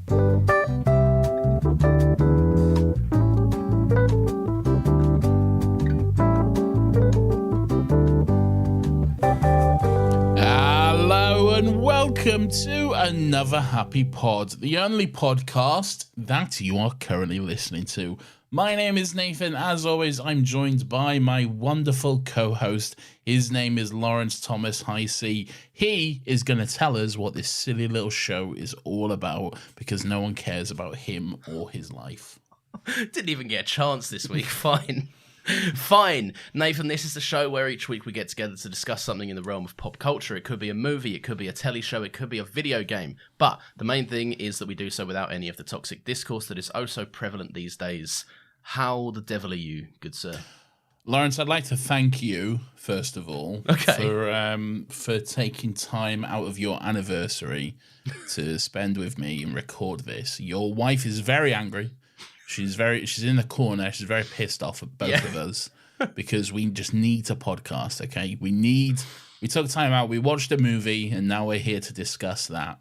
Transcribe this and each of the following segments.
Welcome to another Happy Pod, the only podcast that you are currently listening to. My name is Nathan. As always, I'm joined by my wonderful co-host. His name is Lawrence Thomas Hicey. He is going to tell us what this silly little show is all about because no one cares about him or his life. Didn't even get a chance this week. Fine. Fine. Nathan, this is the show where each week we get together to discuss something in the realm of pop culture. It could be a movie, it could be a telly show, it could be a video game. But the main thing is that we do so without any of the toxic discourse that is oh so prevalent these days. How the devil are you, good sir? Lawrence, I'd like to thank you, first of all, for taking time out of your anniversary to spend with me and record this. Your wife is very angry. She's in the corner. She's very pissed off at both of us because we just need to podcast, okay? We took time out, we watched a movie, and now we're here to discuss that.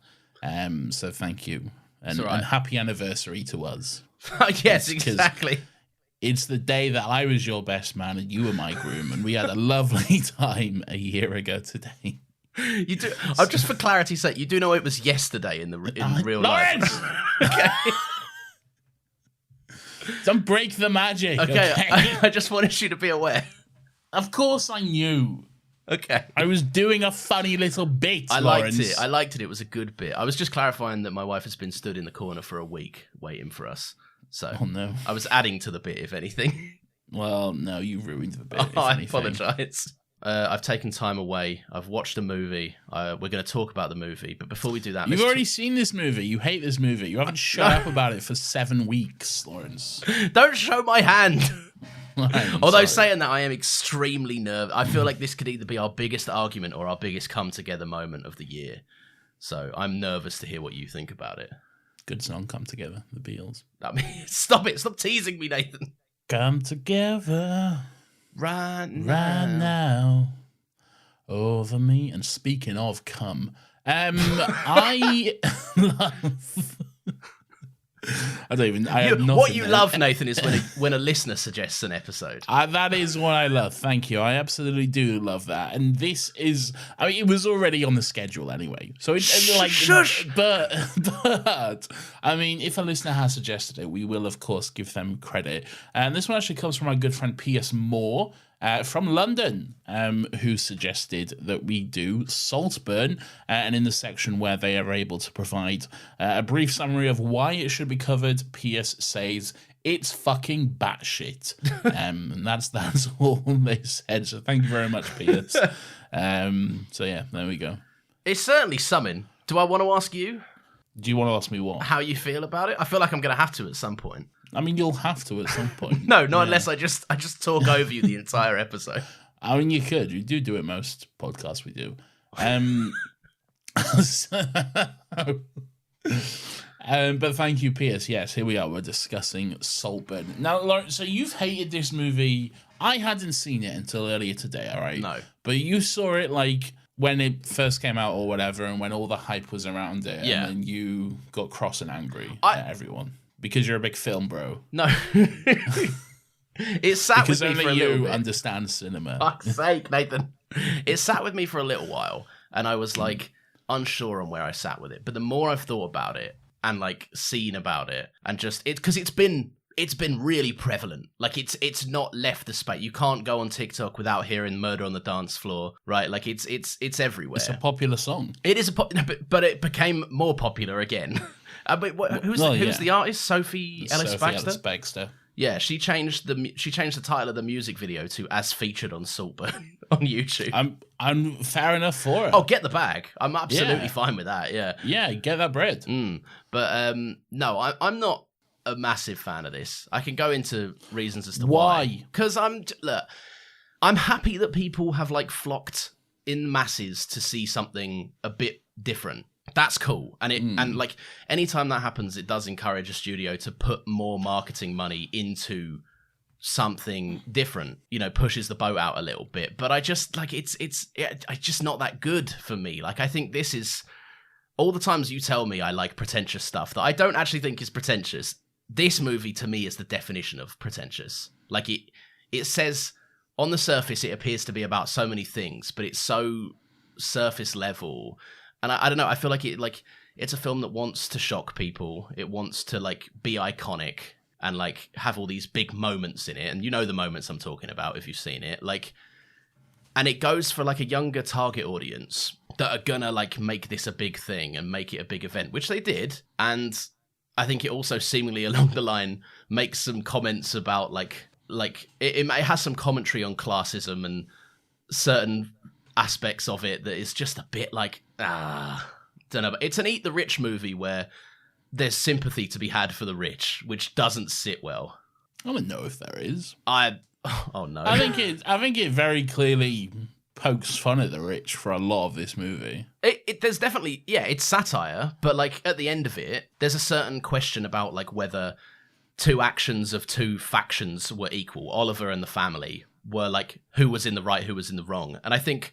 So thank you. And happy anniversary to us. Yes, exactly. It's the day that I was your best man and you were my groom, and we had a lovely time a year ago today. You do. Just for clarity's sake, you do know it was yesterday in real Lawrence! life. Okay. Don't break the magic. Okay. I just wanted you to be aware. Of course I knew. Okay. I was doing a funny little bit, Lawrence. I liked it. It was a good bit. I was just clarifying that my wife has been stood in the corner for a week waiting for us. So oh, no. I was adding to the bit, if anything. Well, no, you ruined the bit. I apologise. I've taken time away. I've watched a movie. We're going to talk about the movie. But before we do that... You've already seen this movie. You hate this movie. You haven't shut up about it for 7 weeks, Lawrence. Don't show my hand. Although sorry. saying that, I am extremely nervous. I feel like this could either be our biggest argument or our biggest come-together moment of the year. So I'm nervous to hear what you think about it. Good song, Come Together, the Beatles. Stop it. Stop teasing me, Nathan. Come together... Right now. Over me. And speaking of come, I love... I don't even... What you love, Nathan, is when a listener suggests an episode. That is what I love. Thank you. I absolutely do love that. And this is... I mean, it was already on the schedule anyway. So it's like... Shush! But, I mean, if a listener has suggested it, we will, of course, give them credit. And this one actually comes from our good friend P.S. Moore, from London, who suggested that we do Saltburn, and in the section where they are able to provide a brief summary of why it should be covered, P.S. says, it's fucking batshit. And that's all they said, so thank you very much, P.S. So yeah, there we go. It's certainly something. Do I want to ask you? Do you want to ask me what? How you feel about it? I feel like I'm going to have to at some point. I mean, you'll have to at some point. No, not unless I just talk over you the entire episode. I mean, you could. You do it most podcasts we do. But thank you, Piers. Yes, here we are. We're discussing Saltburn. Now, Lawrence, so you've hated this movie. I hadn't seen it until earlier today, all right? No. But you saw it, like, when it first came out or whatever, and when all the hype was around it, yeah. And then you got cross and angry at everyone. Because you're a big film bro. No. It sat with me for a little bit. Because only you understand cinema. Fuck's sake, Nathan. It sat with me for a little while, and I was, like, unsure on where I sat with it. But the more I've thought about it, and, like, seen about it, and just... Because it's been really prevalent. Like, it's not left the space. You can't go on TikTok without hearing Murder on the Dance Floor, right? Like, it's everywhere. It's a popular song. It is but it became more popular again. Who's the artist? Sophie Ellis-Bextor? Yeah, she changed the title of the music video to "As Featured on Saltburn" on YouTube. I'm fair enough for it. Oh, get the bag! I'm absolutely fine with that. Yeah, yeah, get that bread. But no, I'm not a massive fan of this. I can go into reasons as to why. Because I'm happy that people have like flocked in masses to see something a bit different. That's cool. And and like anytime that happens, it does encourage a studio to put more marketing money into something different, you know, pushes the boat out a little bit. But I just like it's just not that good for me. Like I think this is all the times you tell me I like pretentious stuff that I don't actually think is pretentious, this movie to me is the definition of pretentious. Like it says on the surface it appears to be about so many things, but it's so surface level. And I don't know, I feel like it's a film that wants to shock people. It wants to like be iconic and like have all these big moments in it. And you know the moments I'm talking about if you've seen it. Like, and it goes for like a younger target audience that are gonna like make this a big thing and make it a big event, which they did. And I think it also seemingly along the line makes some comments about like it has some commentary on classism and certain aspects of it that is just a bit like, don't know. But it's an eat the rich movie where there's sympathy to be had for the rich, which doesn't sit well. I don't know if there is. Oh no. I think it very clearly pokes fun at the rich for a lot of this movie. There's definitely, it's satire, but like at the end of it, there's a certain question about like whether two actions of two factions were equal. Oliver and the family were like who was in the right, who was in the wrong. And I think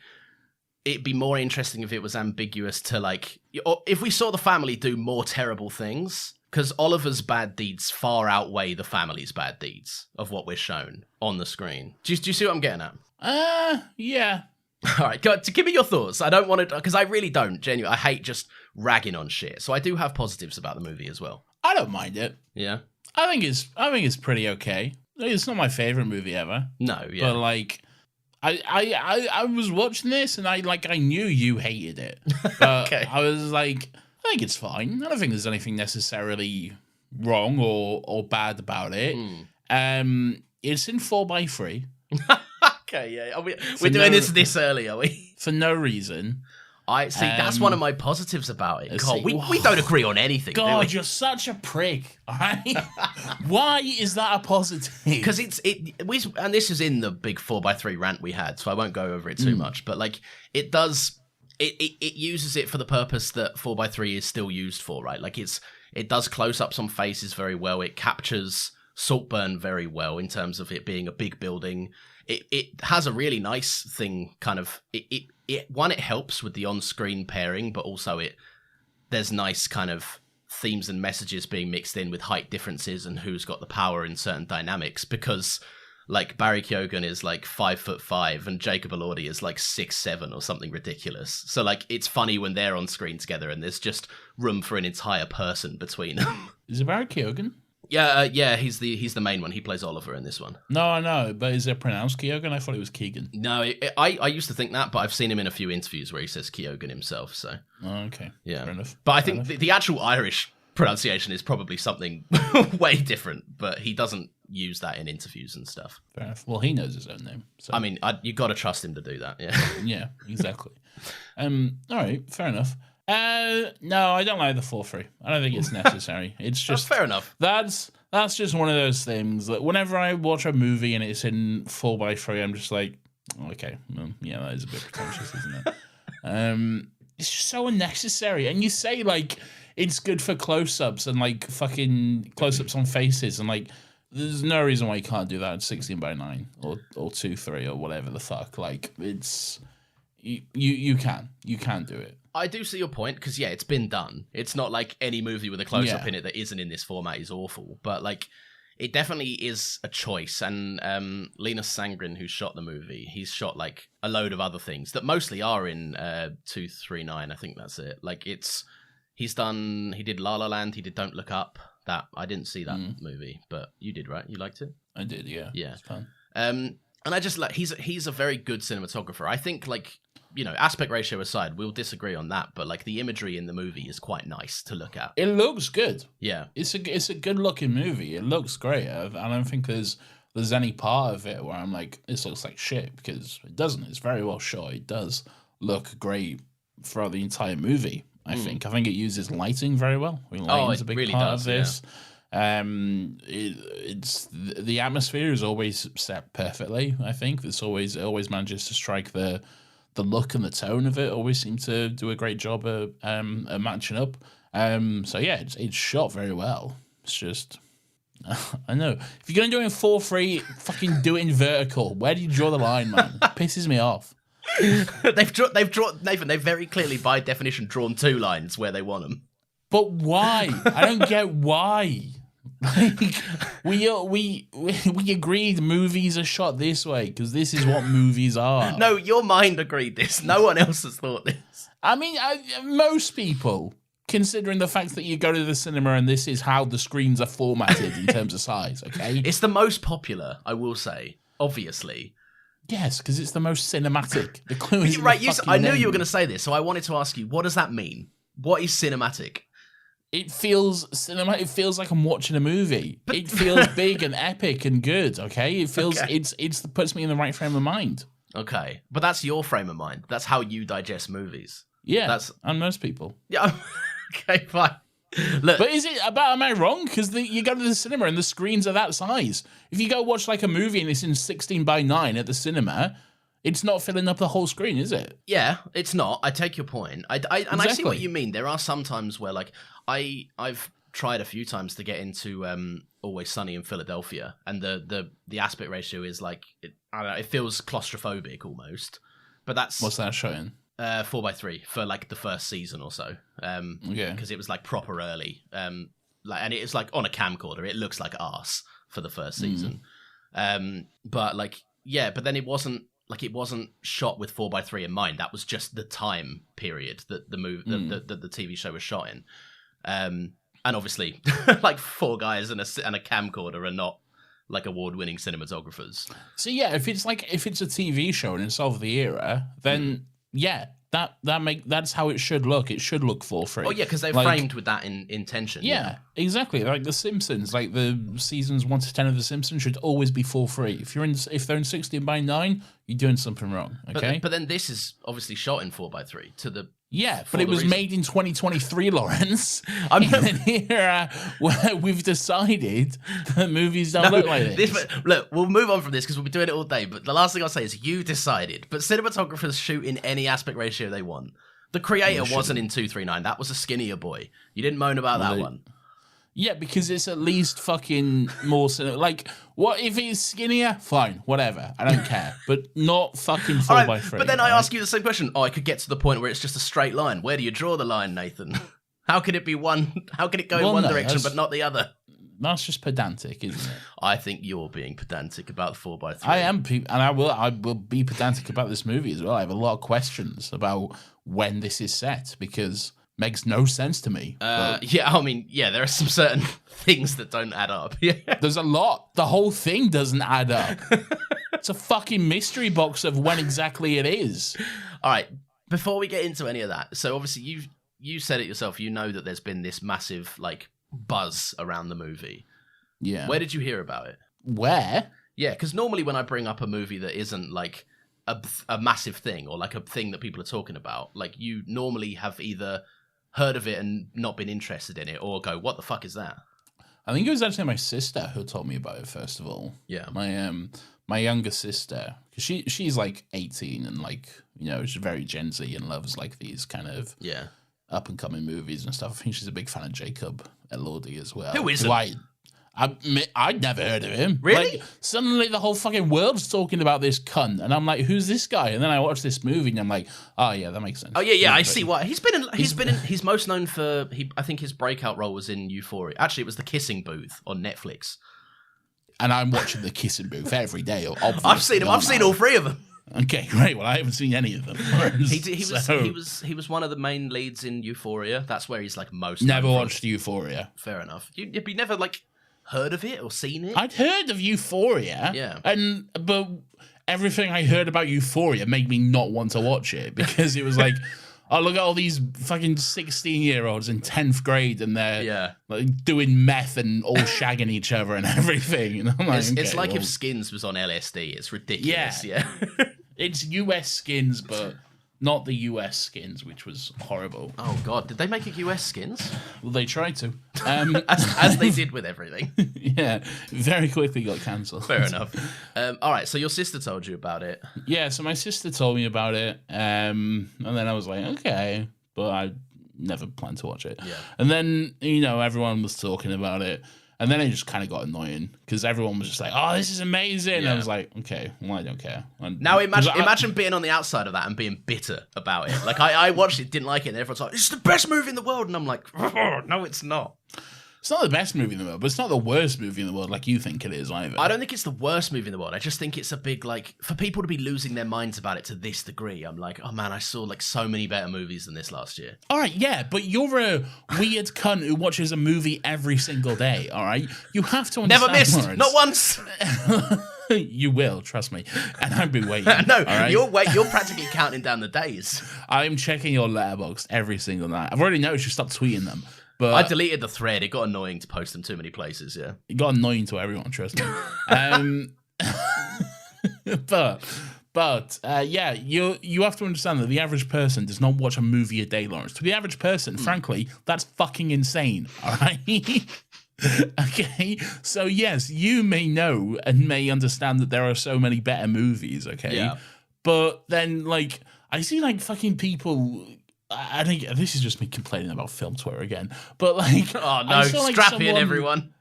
it'd be more interesting if it was ambiguous to like, or if we saw the family do more terrible things, because Oliver's bad deeds far outweigh the family's bad deeds of what we're shown on the screen. Do you see what I'm getting at? Yeah. All right, give me your thoughts. I don't want to, because I really don't. Genuinely, I hate just ragging on shit. So I do have positives about the movie as well. I don't mind it. Yeah, I think it's pretty okay. It's not my favorite movie ever. No, yeah, but like, I was watching this and I knew you hated it, but okay. I was like, I think it's fine. I don't think there's anything necessarily wrong or bad about it. It's in 4:3. Okay, yeah. We're doing this early, are we? For no reason. I see. That's one of my positives about it. God, we don't agree on anything. God, do we? you're such a prick. All right? Why is that a positive? Because and this is in the big 4:3 rant we had, so I won't go over it too much. But like, it does. It uses it for the purpose that 4:3 is still used for, right? Like it does close-ups on faces very well. It captures Saltburn very well in terms of it being a big building. It has a really nice thing, kind of. It helps with the on-screen pairing, but also there's nice kind of themes and messages being mixed in with height differences and who's got the power in certain dynamics, because like Barry Keoghan is like 5'5" and Jacob Elordi is like 6'7" or something ridiculous. So like it's funny when they're on screen together and there's just room for an entire person between them. Is it Barry Keoghan? Yeah, he's the main one. He plays Oliver in this one. No, I know, but is it pronounced Keoghan? I thought it was Keegan. No, I used to think that, but I've seen him in a few interviews where he says Keoghan himself. So okay, yeah, fair enough. But I think the actual Irish pronunciation is probably something way different, but he doesn't use that in interviews and stuff. Fair enough. Well, he knows his own name. So. I mean, you got to trust him to do that. Yeah. Yeah, exactly. All right, fair enough. No, I don't like the 4:3. I don't think it's necessary. It's just fair enough. That's just one of those things that whenever I watch a movie and it's in 4:3, I'm just like, okay, well, yeah, that is a bit pretentious, isn't it? It's just so unnecessary. And you say like it's good for close-ups and like fucking close-ups on faces, and like there's no reason why you can't do that at 16:9 or 2:3 or whatever the fuck. Like it's you can do it. I do see your point, because, yeah, it's been done. It's not like any movie with a close-up in it that isn't in this format is awful. But, like, it definitely is a choice. And Linus Sandgren, who shot the movie, he's shot, like, a load of other things that mostly are in 239. I think that's it. Like, he did La La Land, he did Don't Look Up. That I didn't see that movie, but you did, right? You liked it? I did, yeah. Yeah. It's fun. And I just, like, he's a very good cinematographer. I think, like, you know, aspect ratio aside, we'll disagree on that, but like the imagery in the movie is quite nice to look at. It looks good. Yeah, it's a good looking movie. It looks great. I don't think there's any part of it where I'm like, this looks like shit, because it doesn't. It's very well shot. It does look great throughout the entire movie. I think it uses lighting very well. Lighting's a big really part does, of this. Yeah. It's the atmosphere is always set perfectly. I think it always manages to strike the look and the tone of it. Always seem to do a great job of matching up. So yeah, it's shot very well. It's just I know if you're gonna do it in 4:3, fucking do it in vertical. Where do you draw the line, man? It pisses me off. They've drawn Nathan. They've very clearly, by definition, drawn 2 lines where they want them. But why? I don't get why. Like we agreed movies are shot this way because this is what movies are. No, your mind agreed this. No one else has thought this. I mean, most people, considering the fact that you go to the cinema and this is how the screens are formatted in terms of size. Okay, it's the most popular, I will say. Obviously. Yes, because it's the most cinematic. The clue is right. I knew you were going to say this, so I wanted to ask you, what does that mean? What is cinematic? It feels cinematic. It feels like I'm watching a movie. It feels big and epic and good. Okay, it feels it puts me in the right frame of mind. Okay, but that's your frame of mind. That's how you digest movies. Yeah, and most people. Yeah. Okay, fine. Look. But am I wrong? Because you go to the cinema and the screens are that size. If you go watch like a movie and it's in 16:9 at the cinema, it's not filling up the whole screen, is it? Yeah, it's not. I take your point. Exactly. I see what you mean. There are some times where, like, I've tried a few times to get into Always Sunny in Philadelphia, and the aspect ratio is like, I don't know, it feels claustrophobic almost. But that's what's that showing? 4:3 for like the first season or so. Because it was like proper early. And it is like on a camcorder. It looks like arse for the first season. But like, yeah, but then it wasn't shot with 4:3 in mind. That was just the time period that the the TV show was shot in. And obviously, like 4 guys and a camcorder are not like award-winning cinematographers. So yeah, if it's a TV show and it's of the era, then yeah, that's how it should look. It should look 4:3. Oh yeah, because they're framed with that in intention. Yeah, exactly. Like The Simpsons, like the seasons 1 to 10 of The Simpsons should always be 4:3. If they're in 16:9, you're doing something wrong. Okay, but then this is obviously shot in 4:3 to the. Yeah, but it was made in 2023, Lawrence. I'm in here where we've decided that movies don't look like this. Look, we'll move on from this because we'll be doing it all day. But the last thing I'll say is you decided. But cinematographers shoot in any aspect ratio they want. The creator wasn't in 2:3:9. That was a skinnier boy. You didn't moan about that one. Yeah, because it's at least fucking more like, what if it's skinnier? Fine, whatever. I don't care. But not fucking 4:3. But then I ask you the same question. Oh, I could get to the point where it's just a straight line. Where do you draw the line, Nathan? How can it be one? How can it go in one direction but not the other? That's just pedantic, isn't it? I think you're being pedantic about 4:3. I am, and I will be pedantic about this movie as well. I have a lot of questions about when this is set because makes no sense to me. Yeah, I mean, yeah, there are some certain things that don't add up. Yeah, there's a lot. The whole thing doesn't add up. It's a fucking mystery box of when exactly it is. All right, before we get into any of that, so obviously you said it yourself. You know that there's been this massive like buzz around the movie. Yeah. Where did you hear about it? Where? Yeah, because normally when I bring up a movie that isn't like a massive thing or like a thing that people are talking about, like you normally have either heard of it and not been interested in it, or go, what the fuck is that? I think it was actually my sister who told me about it first of all. Yeah. My younger sister, because she's like 18 and like, you know, she's very Gen Z and loves like these kind of up and coming movies and stuff. I think she's a big fan of Jacob Elordi as well. Who isn't? I'd never heard of him. Really? Like, suddenly the whole fucking world's talking about this cunt, and I'm like, who's this guy? And then I watched this movie, and I'm like, oh yeah, that makes sense. Oh yeah, I see why. He's most known for I think his breakout role was in Euphoria. Actually, it was The Kissing Booth on Netflix. And I'm watching The Kissing Booth every day. I've seen him. I've seen all 3 of them. Okay, great. Well, I haven't seen any of them. He was one of the main leads in Euphoria. That's where he's like most. Never watched Euphoria. Fair enough. You'd be never like heard of it or seen it? I'd heard of Euphoria. Yeah. But everything I heard about Euphoria made me not want to watch it because it was like, oh, look at all these fucking 16-year-olds in 10th grade and they're like doing meth and all shagging each other and everything. And I'm like, it's like if Skins was on LSD. It's ridiculous. Yeah. It's US Skins, but not the US Skins, which was horrible. Oh, God. Did they make a US Skins? Well, they tried to. As they did with everything. Yeah. Very quickly got cancelled. Fair enough. All right. So your sister told you about it. Yeah. So my sister told me about it. And then I was like, okay. But I never planned to watch it. Yeah. And then, you know, everyone was talking about it. And then it just kind of got annoying because everyone was just like, "Oh, this is amazing!" And I was like, "Okay, well, I don't care." And, now imagine being on the outside of that and being bitter about it. Like I watched it, didn't like it, and everyone's like, "It's the best movie in the world," and I'm like, oh, "No, it's not." It's not the best movie in the world, but it's not the worst movie in the world like you think it is either. I don't think it's the worst movie in the world. I just think it's a big, like, for people to be losing their minds about it to this degree, I'm like, oh man, I saw like so many better movies than this last year. All right, yeah, but you're a weird cunt who watches a movie every single day, all right? You have to understand, Never missed, Lawrence. not once. You will, trust me. And I've been waiting. No, all right? you're practically counting down the days. I'm checking your letterboxd every single night. I've already noticed you stopped tweeting them. But I deleted the thread. It got annoying to post them too many places, yeah. It got annoying to everyone, trust me. But yeah, you have to understand that the average person does not watch a movie a day, Lawrence. To the average person, frankly, that's fucking insane, all right? Okay? So yes, you may know and may understand that there are so many better movies, okay? Yeah. But then, like, I see, like, fucking people... I think this is just me complaining about film Twitter again, but like, oh no, strap in everyone.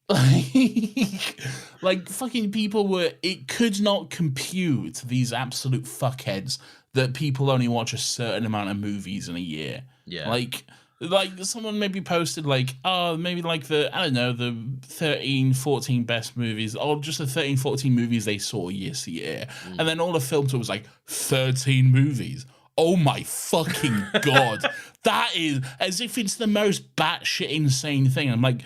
Like fucking people were. It could not compute these absolute fuckheads that people only watch a certain amount of movies in a year. Yeah, like someone maybe posted like, oh, maybe like the 13, 14 best movies, or just the 13, 14 movies they saw year to year, and then all the film Twitter was like 13 movies. Oh my fucking God. That is as if it's the most batshit insane thing. I'm like,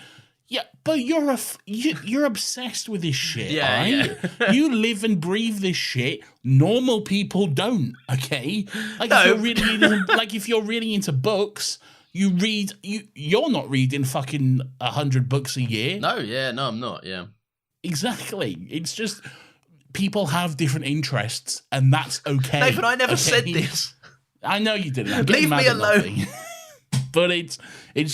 yeah, but you're obsessed with this shit, yeah, right? Yeah. You live and breathe this shit. Normal people don't, okay? Like, no. if you're really into books, you read, you're not reading fucking 100 books a year. No, I'm not, yeah. Exactly. It's just... people have different interests, and that's okay. Nathan, I never said this. I know you didn't. Leave me alone. But it's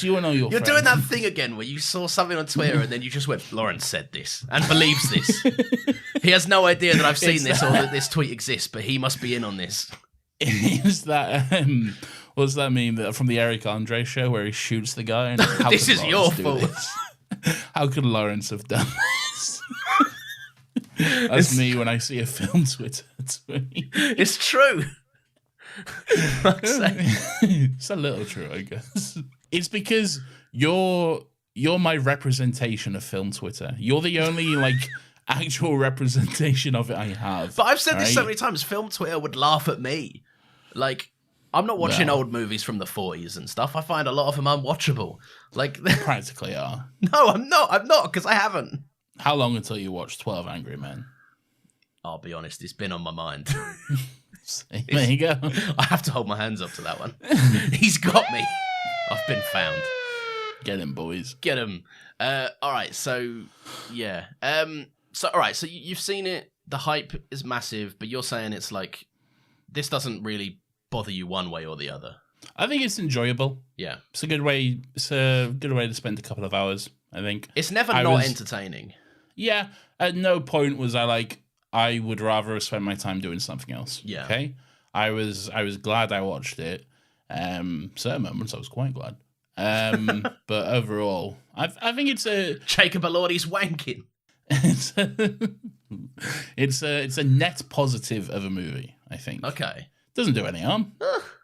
you and all your You're friends. doing that thing again where you saw something on Twitter and then you just went, Lawrence said this and believes this. He has no idea that I've seen this or that this tweet exists, but he must be in on this. Is that what's that meme from the Eric Andre show where he shoots the guy? And this is your fault. How could Lawrence have done this? That's me when I see a film Twitter tweet. It's true. It's a little true, I guess. It's because you're my representation of film Twitter. You're the only like actual representation of it I have. But I've said this so many times. Film Twitter would laugh at me. Like, I'm not watching old movies from the 40s and stuff. I find a lot of them unwatchable. Like, they practically are. No, I'm not because I haven't. How long until you watch 12 Angry Men? I'll be honest, it's been on my mind. There you go. I have to hold my hands up to that one. He's got me. I've been found. Get him, boys. Get him. All right, so, yeah. All right, so you've seen it. The hype is massive, but you're saying it's like, this doesn't really bother you one way or the other. I think it's enjoyable. Yeah. It's a good way to spend a couple of hours, I think. It's never not entertaining. Yeah. At no point was I would rather have spent my time doing something else. Yeah. Okay. I was glad I watched it. Certain moments I was quite glad. But overall, I think it's a Jacob Elordi's wanking. It's a net positive of a movie, I think. Okay. Doesn't do any harm.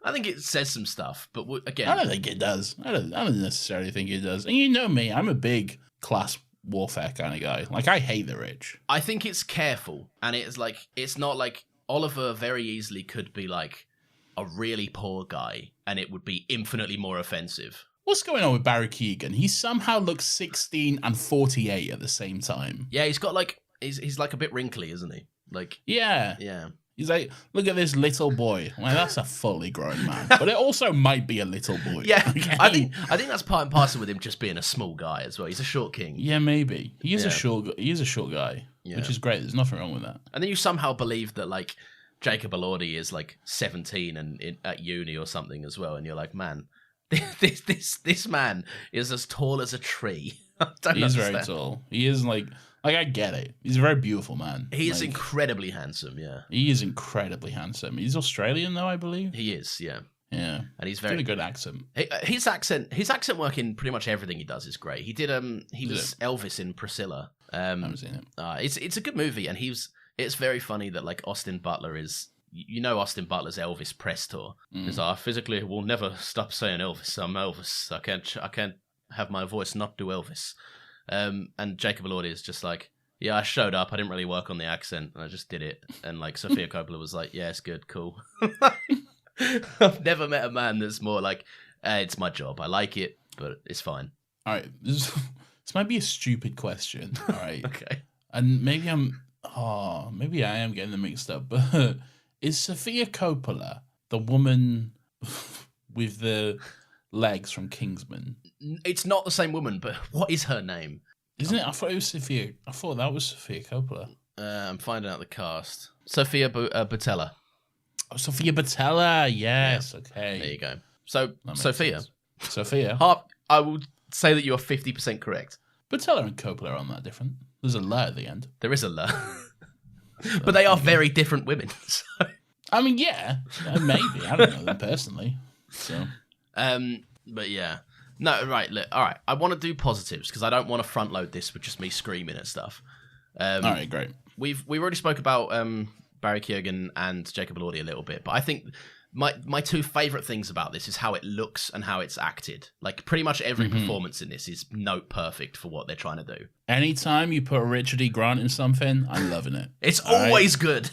I think it says some stuff, but again, I don't think it does. I don't necessarily think it does. And you know me, I'm a big class warfare kind of guy. Like, I hate the rich. I think it's careful, and it's not like Oliver very easily could be like a really poor guy, and it would be infinitely more offensive. What's going on with Barry Keoghan? He somehow looks 16 and 48 at the same time. Yeah, he's got like he's like a bit wrinkly, isn't he? Like yeah. He's like, look at this little boy. Well, that's a fully grown man, but it also might be a little boy. Yeah, okay? I think that's part and parcel with him just being a small guy as well. He's a short king. Yeah, maybe he is a short guy, which is great. There's nothing wrong with that. And then you somehow believe that like Jacob Elordi is like 17 and at uni or something as well, and you're like, man, this man is as tall as a tree. He's very tall. He is like I get it. He's a very beautiful man. He is incredibly handsome, yeah. He is incredibly handsome. He's Australian, though, I believe. He is, yeah. Yeah, and he's got a good accent. His accent work in pretty much everything he does is great. He did he was Elvis in Priscilla. I haven't seen it. It's a good movie, and it's very funny that like Austin Butler is. You know Austin Butler's Elvis press tour. He's like, I physically will never stop saying Elvis. I'm Elvis. I can't have my voice not do Elvis. And Jacob Elordi is just like, yeah, I showed up. I didn't really work on the accent, and I just did it. And like Sofia Coppola was like, yeah, it's good, cool. I've never met a man that's more like, it's my job. I like it, but it's fine. All right, this might be a stupid question. All right, Okay. And maybe I am getting them mixed up, but. Is Sofia Coppola the woman with the legs from Kingsman? It's not the same woman, but what is her name? Isn't it? I thought it was Sofia. I thought that was Sofia Coppola. I'm finding out the cast. Sofia Boutella. Oh, Sofia Boutella. Yes. Yeah. Okay. There you go. So, Sophia. Sophia. I will say that you are 50% correct. Boutella and Coppola aren't that different. There's a "la" at the end. There is a "la." But they are very different women. So. I mean, yeah, maybe. I don't know them personally. So, but yeah, no, right. Look, all right. I want to do positives because I don't want to front load this with just me screaming at stuff. All right, great. We already spoke about Barry Keoghan and Jacob Elordi a little bit, but I think my two favorite things about this is how it looks and how it's acted. Like pretty much every performance in this is note perfect for what they're trying to do. Anytime you put Richard E. Grant in something, I'm loving it. It's always good.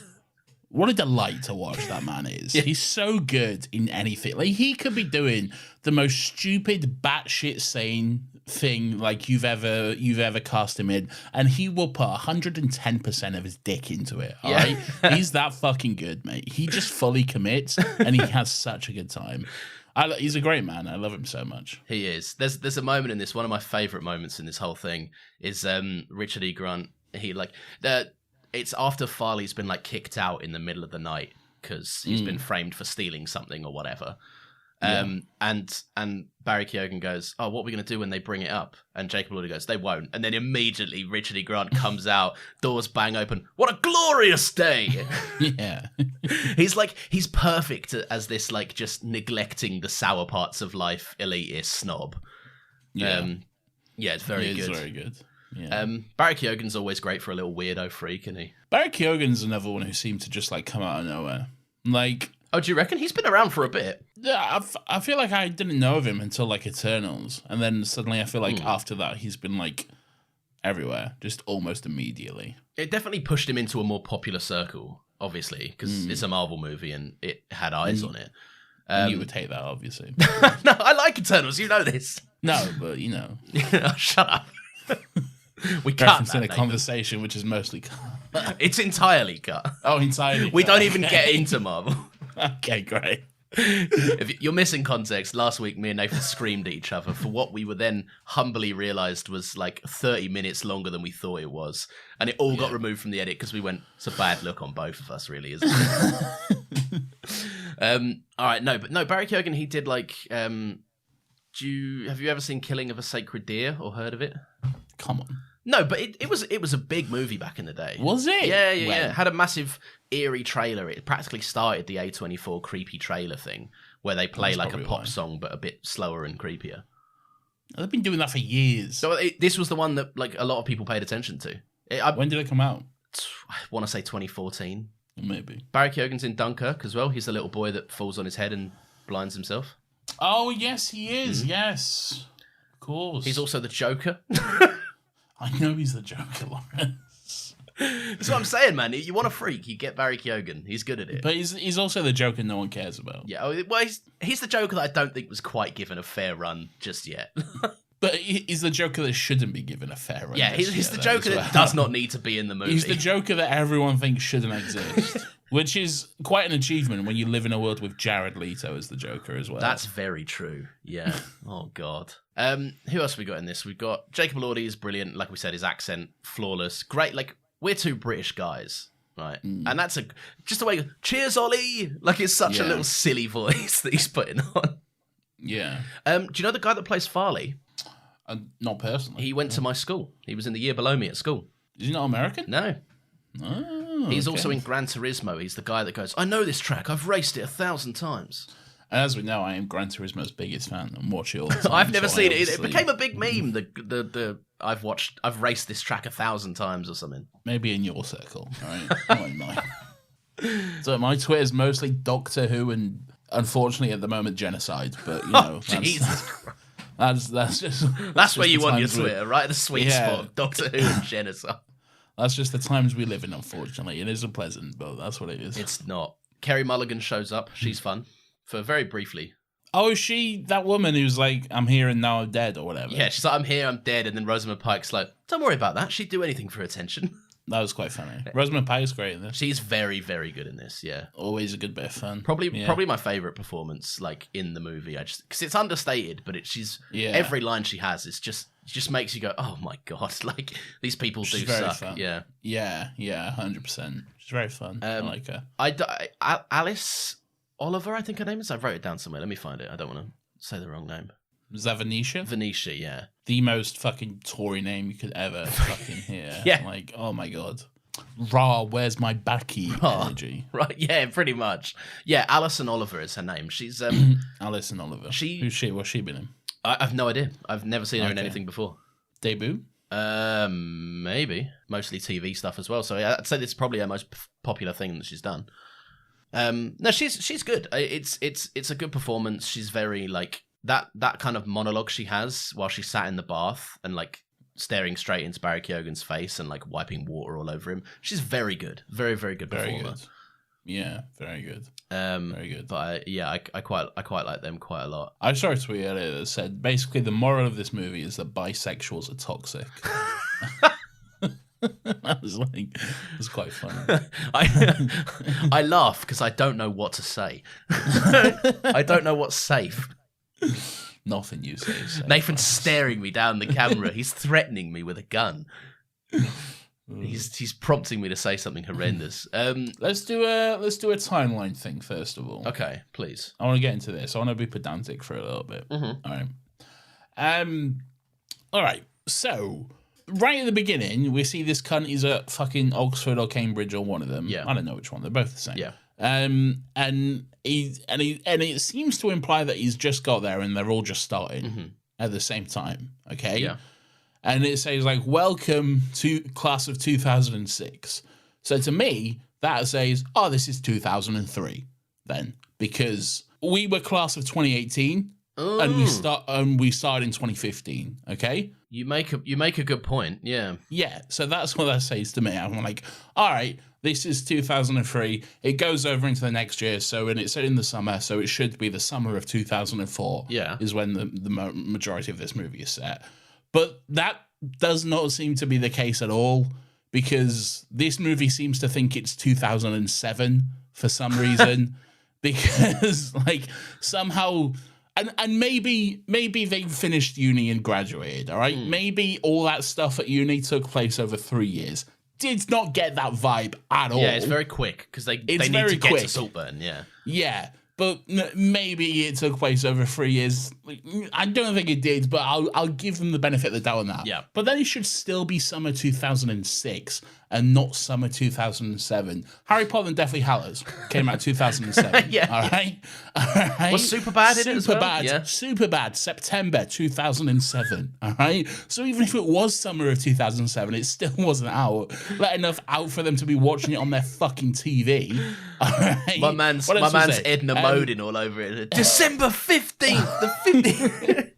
What a delight to watch that man is. Yeah. He's so good in anything. Like he could be doing the most stupid batshit sane thing like you've ever cast him in, and he will put 110% of his dick into it. All right, he's that fucking good, mate. He just fully commits, and he has such a good time. He's a great man. I love him so much. He is. There's a moment in this. One of my favorite moments in this whole thing is Richard E. Grant. It's after Farley's been like kicked out in the middle of the night because he's been framed for stealing something or whatever. And Barry Keoghan goes, "Oh, what are we going to do when they bring it up?" And Jacob Elordi goes, "They won't." And then immediately Richard E. Grant comes out, doors bang open. What a glorious day! Yeah, he's perfect as this like just neglecting the sour parts of life elitist snob. Yeah, it's very good. It's very good. Yeah. Barry Keoghan's always great for a little weirdo freak, isn't he? Barry Keoghan's another one who seemed to just like come out of nowhere. Like, oh, do you reckon he's been around for a bit? Yeah, I feel like I didn't know of him until like Eternals, and then suddenly I feel like after that he's been like everywhere, just almost immediately. It definitely pushed him into a more popular circle, obviously, because it's a Marvel movie and it had eyes on it. And you would hate that, obviously. No, I like Eternals. You know this. No, but you know. Shut up. We cut in a conversation which is mostly cut. It's entirely cut. Oh, entirely. We don't even get into Marvel. Okay, great. If you're missing context, last week me and Nathan screamed at each other for what we were then humbly realised was like 30 minutes longer than we thought it was, and it all got removed from the edit because we went, it's a bad look on both of us, really, isn't it? All right, no, Barry Keoghan, he did like. Have you ever seen Killing of a Sacred Deer or heard of it? Come on. No, but it was a big movie back in the day. Was it? Yeah. It had a massive eerie trailer. It practically started the A24 creepy trailer thing, where they play like a pop song but a bit slower and creepier. They've been doing that for years. So this was the one that like a lot of people paid attention to. When did it come out? I want to say 2014. Maybe. Barry Keoghan's in Dunkirk as well. He's the little boy that falls on his head and blinds himself. Oh, yes, he is. Yes. Of course. He's also the Joker. I know he's the Joker, Lawrence. That's what I'm saying, man. You want a freak, you get Barry Keoghan. He's good at it. But he's also the Joker no one cares about. Yeah, well, he's the Joker that I don't think was quite given a fair run just yet. But he's the Joker that shouldn't be given a fair run. Yeah, he's the Joker that does not need to be in the movie. He's the Joker that everyone thinks shouldn't exist. Which is quite an achievement when you live in a world with Jared Leto as the Joker as well. That's very true. Yeah. Oh, God. Who else have we got in this? We've got Jacob Elordi is brilliant. Like we said, his accent, flawless. Great. Like, we're two British guys, right? And that's just the way, cheers, Ollie! Like, it's such a little silly voice that he's putting on. Yeah. Do you know the guy that plays Farley? Not personally. He went to my school. He was in the year below me at school. Is he not American? No. Oh, He's also in Gran Turismo. He's the guy that goes, I know this track. I've raced it 1,000 times. As we know, I am Gran Turismo's biggest fan and watch it all the time. I've never seen it. It became a big meme. I've raced this track 1,000 times or something. Maybe in your circle, right? Not in mine. So my Twitter's mostly Doctor Who and, unfortunately, at the moment, genocide. But Jesus Christ. That's where you want your Twitter, right? The sweet spot, Doctor Who and genocide. That's just the times we live in, unfortunately. It isn't pleasant, but that's what it is. It's not. Kerry Mulligan shows up. She's fun. For very briefly. Oh, is she that woman who's like, I'm here and now I'm dead or whatever? Yeah, she's like, I'm here, I'm dead. And then Rosamund Pike's like, don't worry about that. She'd do anything for attention. That was quite funny. Rosamund Pike's great in this. She's very, very good in this, yeah. Always a good bit of fun. Probably my favourite performance, like, in the movie. Because it's understated, but every line she has is just makes you go, oh my God, like, these people do suck. Fun. Yeah. Yeah, 100%. She's very fun. I like her. Alice Oliver, I think her name is. I wrote it down somewhere. Let me find it. I don't want to say the wrong name. Is that Venetia? Venetia, yeah. The most fucking Tory name you could ever fucking hear. Yeah. Like, oh my God. Rah, where's my backy energy? Right, yeah, pretty much. Yeah, Alison Oliver is her name. She's Alison Oliver. Who's she? What's she been in? I've no idea. I've never seen her in anything before. Debut? Maybe. Mostly TV stuff as well. So I'd say this is probably her most popular thing that she's done. No, she's good. It's a good performance. She's very like that kind of monologue she has while she sat in the bath and like staring straight into Barry Keoghan's face and like wiping water all over him. She's very good. Very, very good performer. Very good. Yeah, very good. Very good. But I quite like them quite a lot. I saw a tweet earlier that said basically the moral of this movie is that bisexuals are toxic. I was like, it was quite funny. I laugh because I don't know what to say. I don't know what's safe. Nothing you say is safe. Nathan's staring me down the camera. He's threatening me with a gun. He's prompting me to say something horrendous. Let's do a timeline thing first of all. Okay, please. I want to get into this. I want to be pedantic for a little bit. Mm-hmm. All right. All right. So right at the beginning, we see this cunt. He's at fucking Oxford or Cambridge or one of them. Yeah. I don't know which one. They're both the same. Yeah. And it seems to imply that he's just got there and they're all just starting at the same time. Okay. Yeah. And it says like, welcome to class of 2006. So to me, that says, oh, this is 2003 then, because we were class of 2018 and we started in 2015. Okay. You make a good point. Yeah. Yeah. So that's what that says to me. I'm like, all right, this is 2003. It goes over into the next year. So, and it's in the summer. So it should be the summer of 2004. Yeah. Is when the majority of this movie is set. But that does not seem to be the case at all, because this movie seems to think it's 2007 for some reason, because like somehow, and maybe they finished uni and graduated, all right? Maybe all that stuff at uni took place over 3 years. Did not get that vibe at all. Yeah, it's very quick, because they need to get to Saltburn, yeah. Yeah. But maybe it took place over 3 years. I don't think it did, but I'll give them the benefit of the doubt on that. Yeah. But then it should still be summer 2006 and not summer 2007. Harry Potter and Deathly Hallows came out 2007. Yeah. All right? Was Superbad in it as well? Yeah. Superbad, September 2007. All right? So even if it was summer of 2007, it still wasn't out. Let enough out for them to be watching it on their fucking TV. All right? My man's Edna Modin all over it. December 15th, the 15th.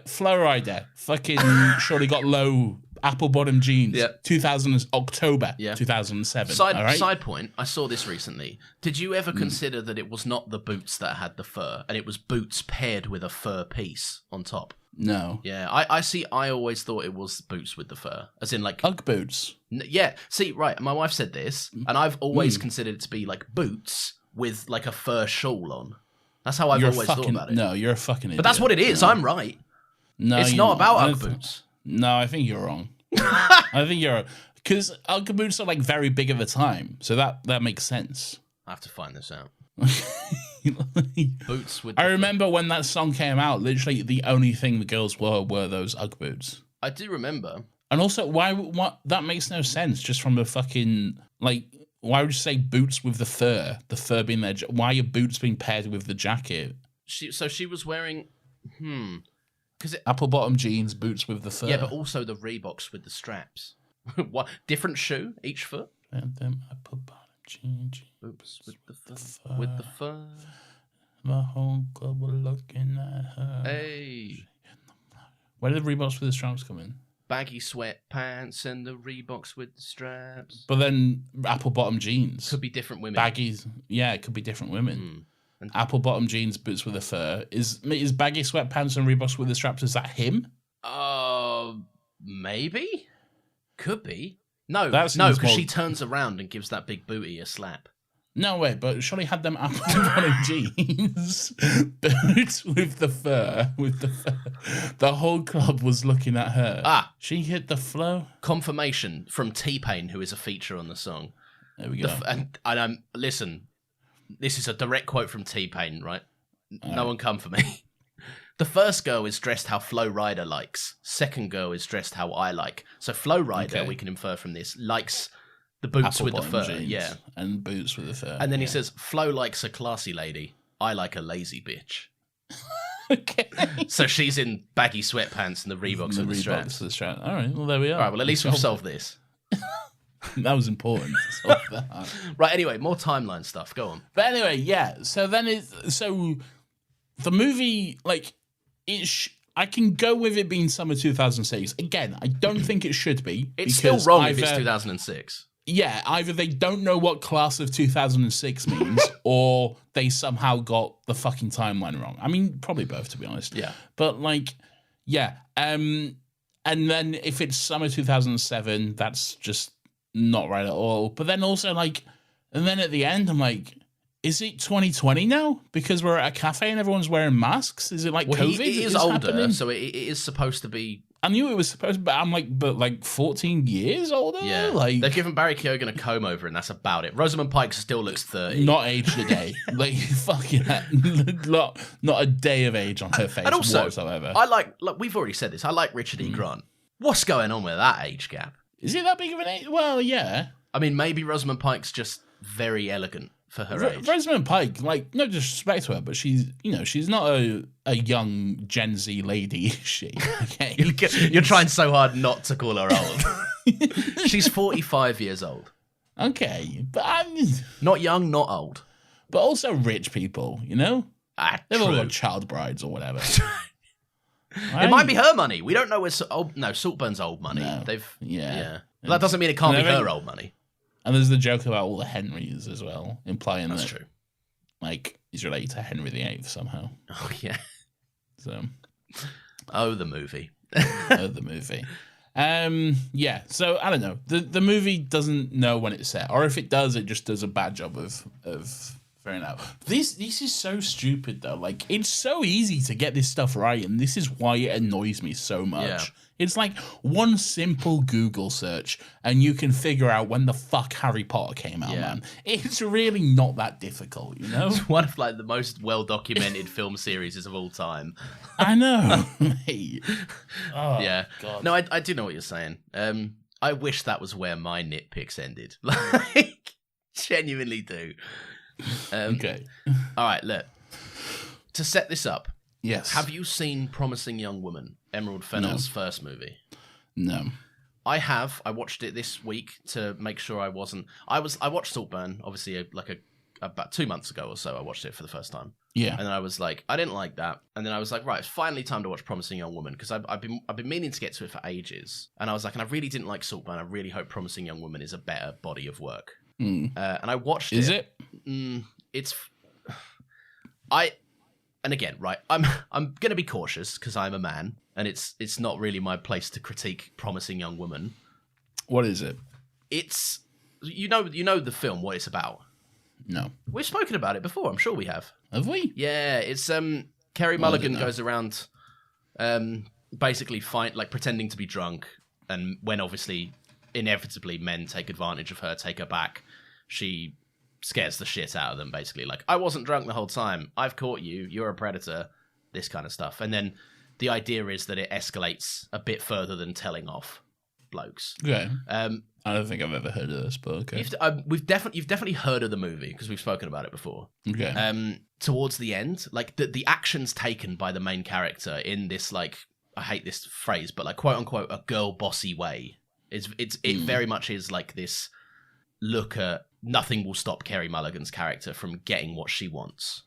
Flowrider, fucking surely got low apple bottom jeans. Yeah. October 2007. Side point, I saw this recently. Did you ever consider that it was not the boots that had the fur, and it was boots paired with a fur piece on top? No. Yeah, I always thought it was boots with the fur, as in like Ugg boots. Yeah, see, right, my wife said this, and I've always considered it to be like boots with like a fur shawl on. That's how I've always thought about it. No, you're a fucking idiot. But that's what it is. No. I'm right. No, it's not about Ugg boots. No, I think you're wrong. I think you're... Because Ugg boots are like very big at the time, so that makes sense. I have to find this out. Boots with... I remember when that song came out, literally the only thing the girls wore were those Ugg boots. I do remember. And also, what that makes no sense just from a fucking... Like, Why would you say boots with the fur? The fur being there. Why are boots being paired with the jacket? So she was wearing, apple bottom jeans, boots with the fur. Yeah, but also the Reeboks with the straps. What different shoe each foot? And then apple bottom jeans, boots with the fur. With the fur. The whole club were looking at her. Hey. Where did the Reeboks with the straps come in? Baggy sweatpants and the Reeboks with the straps. But then apple bottom jeans. Could be different women. Baggies. Yeah, it could be different women. And apple bottom jeans, boots with a fur. Is baggy sweatpants and Reeboks with the straps, is that him? Maybe? Could be. No, because she turns around and gives that big booty a slap. No, wait, but surely had them apple bottom jeans, boots with the fur, The whole club was looking at her. She hit the flow. Confirmation from T-Pain, who is a feature on the song. There we go. Listen, this is a direct quote from T-Pain, right? No one come for me. The first girl is dressed how Flo Rida likes. Second girl is dressed how I like. So Flo Rida, we can infer from this, likes the boots apple with the fur. Jeans, yeah. And boots with the fur. And then he says, Flo likes a classy lady. I like a lazy bitch. Okay. So she's in baggy sweatpants and the Reeboks with the straps. All right, well, there we are. All right, well, at least we've solved this. That was important to solve that. Right, anyway, more timeline stuff. Go on. But anyway, yeah. So then the movie, like, I can go with it being summer 2006. Again, I don't think it should be. It's still wrong if it's 2006. Yeah, either they don't know what class of 2006 means, or they somehow got the fucking timeline wrong. I mean, probably both, to be honest. Yeah. But, like, yeah. And then if it's summer 2007, that's just not right at all. But then also, like, and then at the end, I'm like, is it 2020 now? Because we're at a cafe and everyone's wearing masks? Is it like COVID? He is older, happening? So it is supposed to be. I knew it was supposed to, but I'm like 14 years older? Yeah. Like, they've given Barry Keoghan a comb over and that's about it. Rosamund Pike still looks 30. Not aged a day. Like, fucking not a day of age on her face and also, whatsoever. I like, we've already said this, I like Richard E. Grant. What's going on with that age gap? Is it that big of an age? Well, yeah. I mean, maybe Rosamund Pike's just very elegant for her age. Rosamund Pike, like, no disrespect to her, but she's not a young Gen Z lady, is she? Okay. You're trying so hard not to call her old. She's 45 years old. Okay, but I'm not young, not old. But also rich people, you know? They've all got child brides or whatever. Right? It might be her money. We don't know where. Saltburn's old money. No. Yeah. But that doesn't mean it can't be her old money. And there's the joke about all the Henrys as well, implying that's that true. Like, he's related to Henry VIII somehow. Oh yeah. So. The movie. The movie. Yeah. So I don't know. The movie doesn't know when it's set, or if it does, it just does a bad job of. Fair enough. This is so stupid though. Like, it's so easy to get this stuff right, and this is why it annoys me so much. Yeah. It's like one simple Google search, and you can figure out when the fuck Harry Potter came out, man. It's really not that difficult, you know? It's one of, like, the most well-documented film series of all time. I know, mate. Oh, yeah. God. No, I do know what you're saying. I wish that was where my nitpicks ended. Like, genuinely do. Okay. All right, look. To set this up, yes. Have you seen Promising Young Woman, Emerald Fennell's first movie? No. I have. I watched it this week to make sure I wasn't. I watched Saltburn, obviously, about 2 months ago or so. I watched it for the first time. Yeah. And then I was like, I didn't like that. And then I was like, right, it's finally time to watch Promising Young Woman, because I've been meaning to get to it for ages. And I was like, and I really didn't like Saltburn. I really hope Promising Young Woman is a better body of work. And I watched it. Is it? It's. And again, right, I'm gonna be cautious because I'm a man, and it's not really my place to critique Promising Young Woman. What is it? It's you know the film, what it's about. No, we've spoken about it before. I'm sure we have. Have we? Yeah, it's Carey Mulligan goes around, basically pretending to be drunk, and when obviously inevitably men take advantage of her, take her back, she scares the shit out of them, basically. Like, I wasn't drunk the whole time. I've caught you. You're a predator. This kind of stuff. And then the idea is that it escalates a bit further than telling off blokes. Okay. I don't think I've ever heard of this, but okay. You've definitely heard of the movie because we've spoken about it before. Okay. Towards the end, like the actions taken by the main character in this, like, I hate this phrase, but like quote unquote a girl bossy way, it very much is like this look at nothing will stop Carey Mulligan's character from getting what she wants.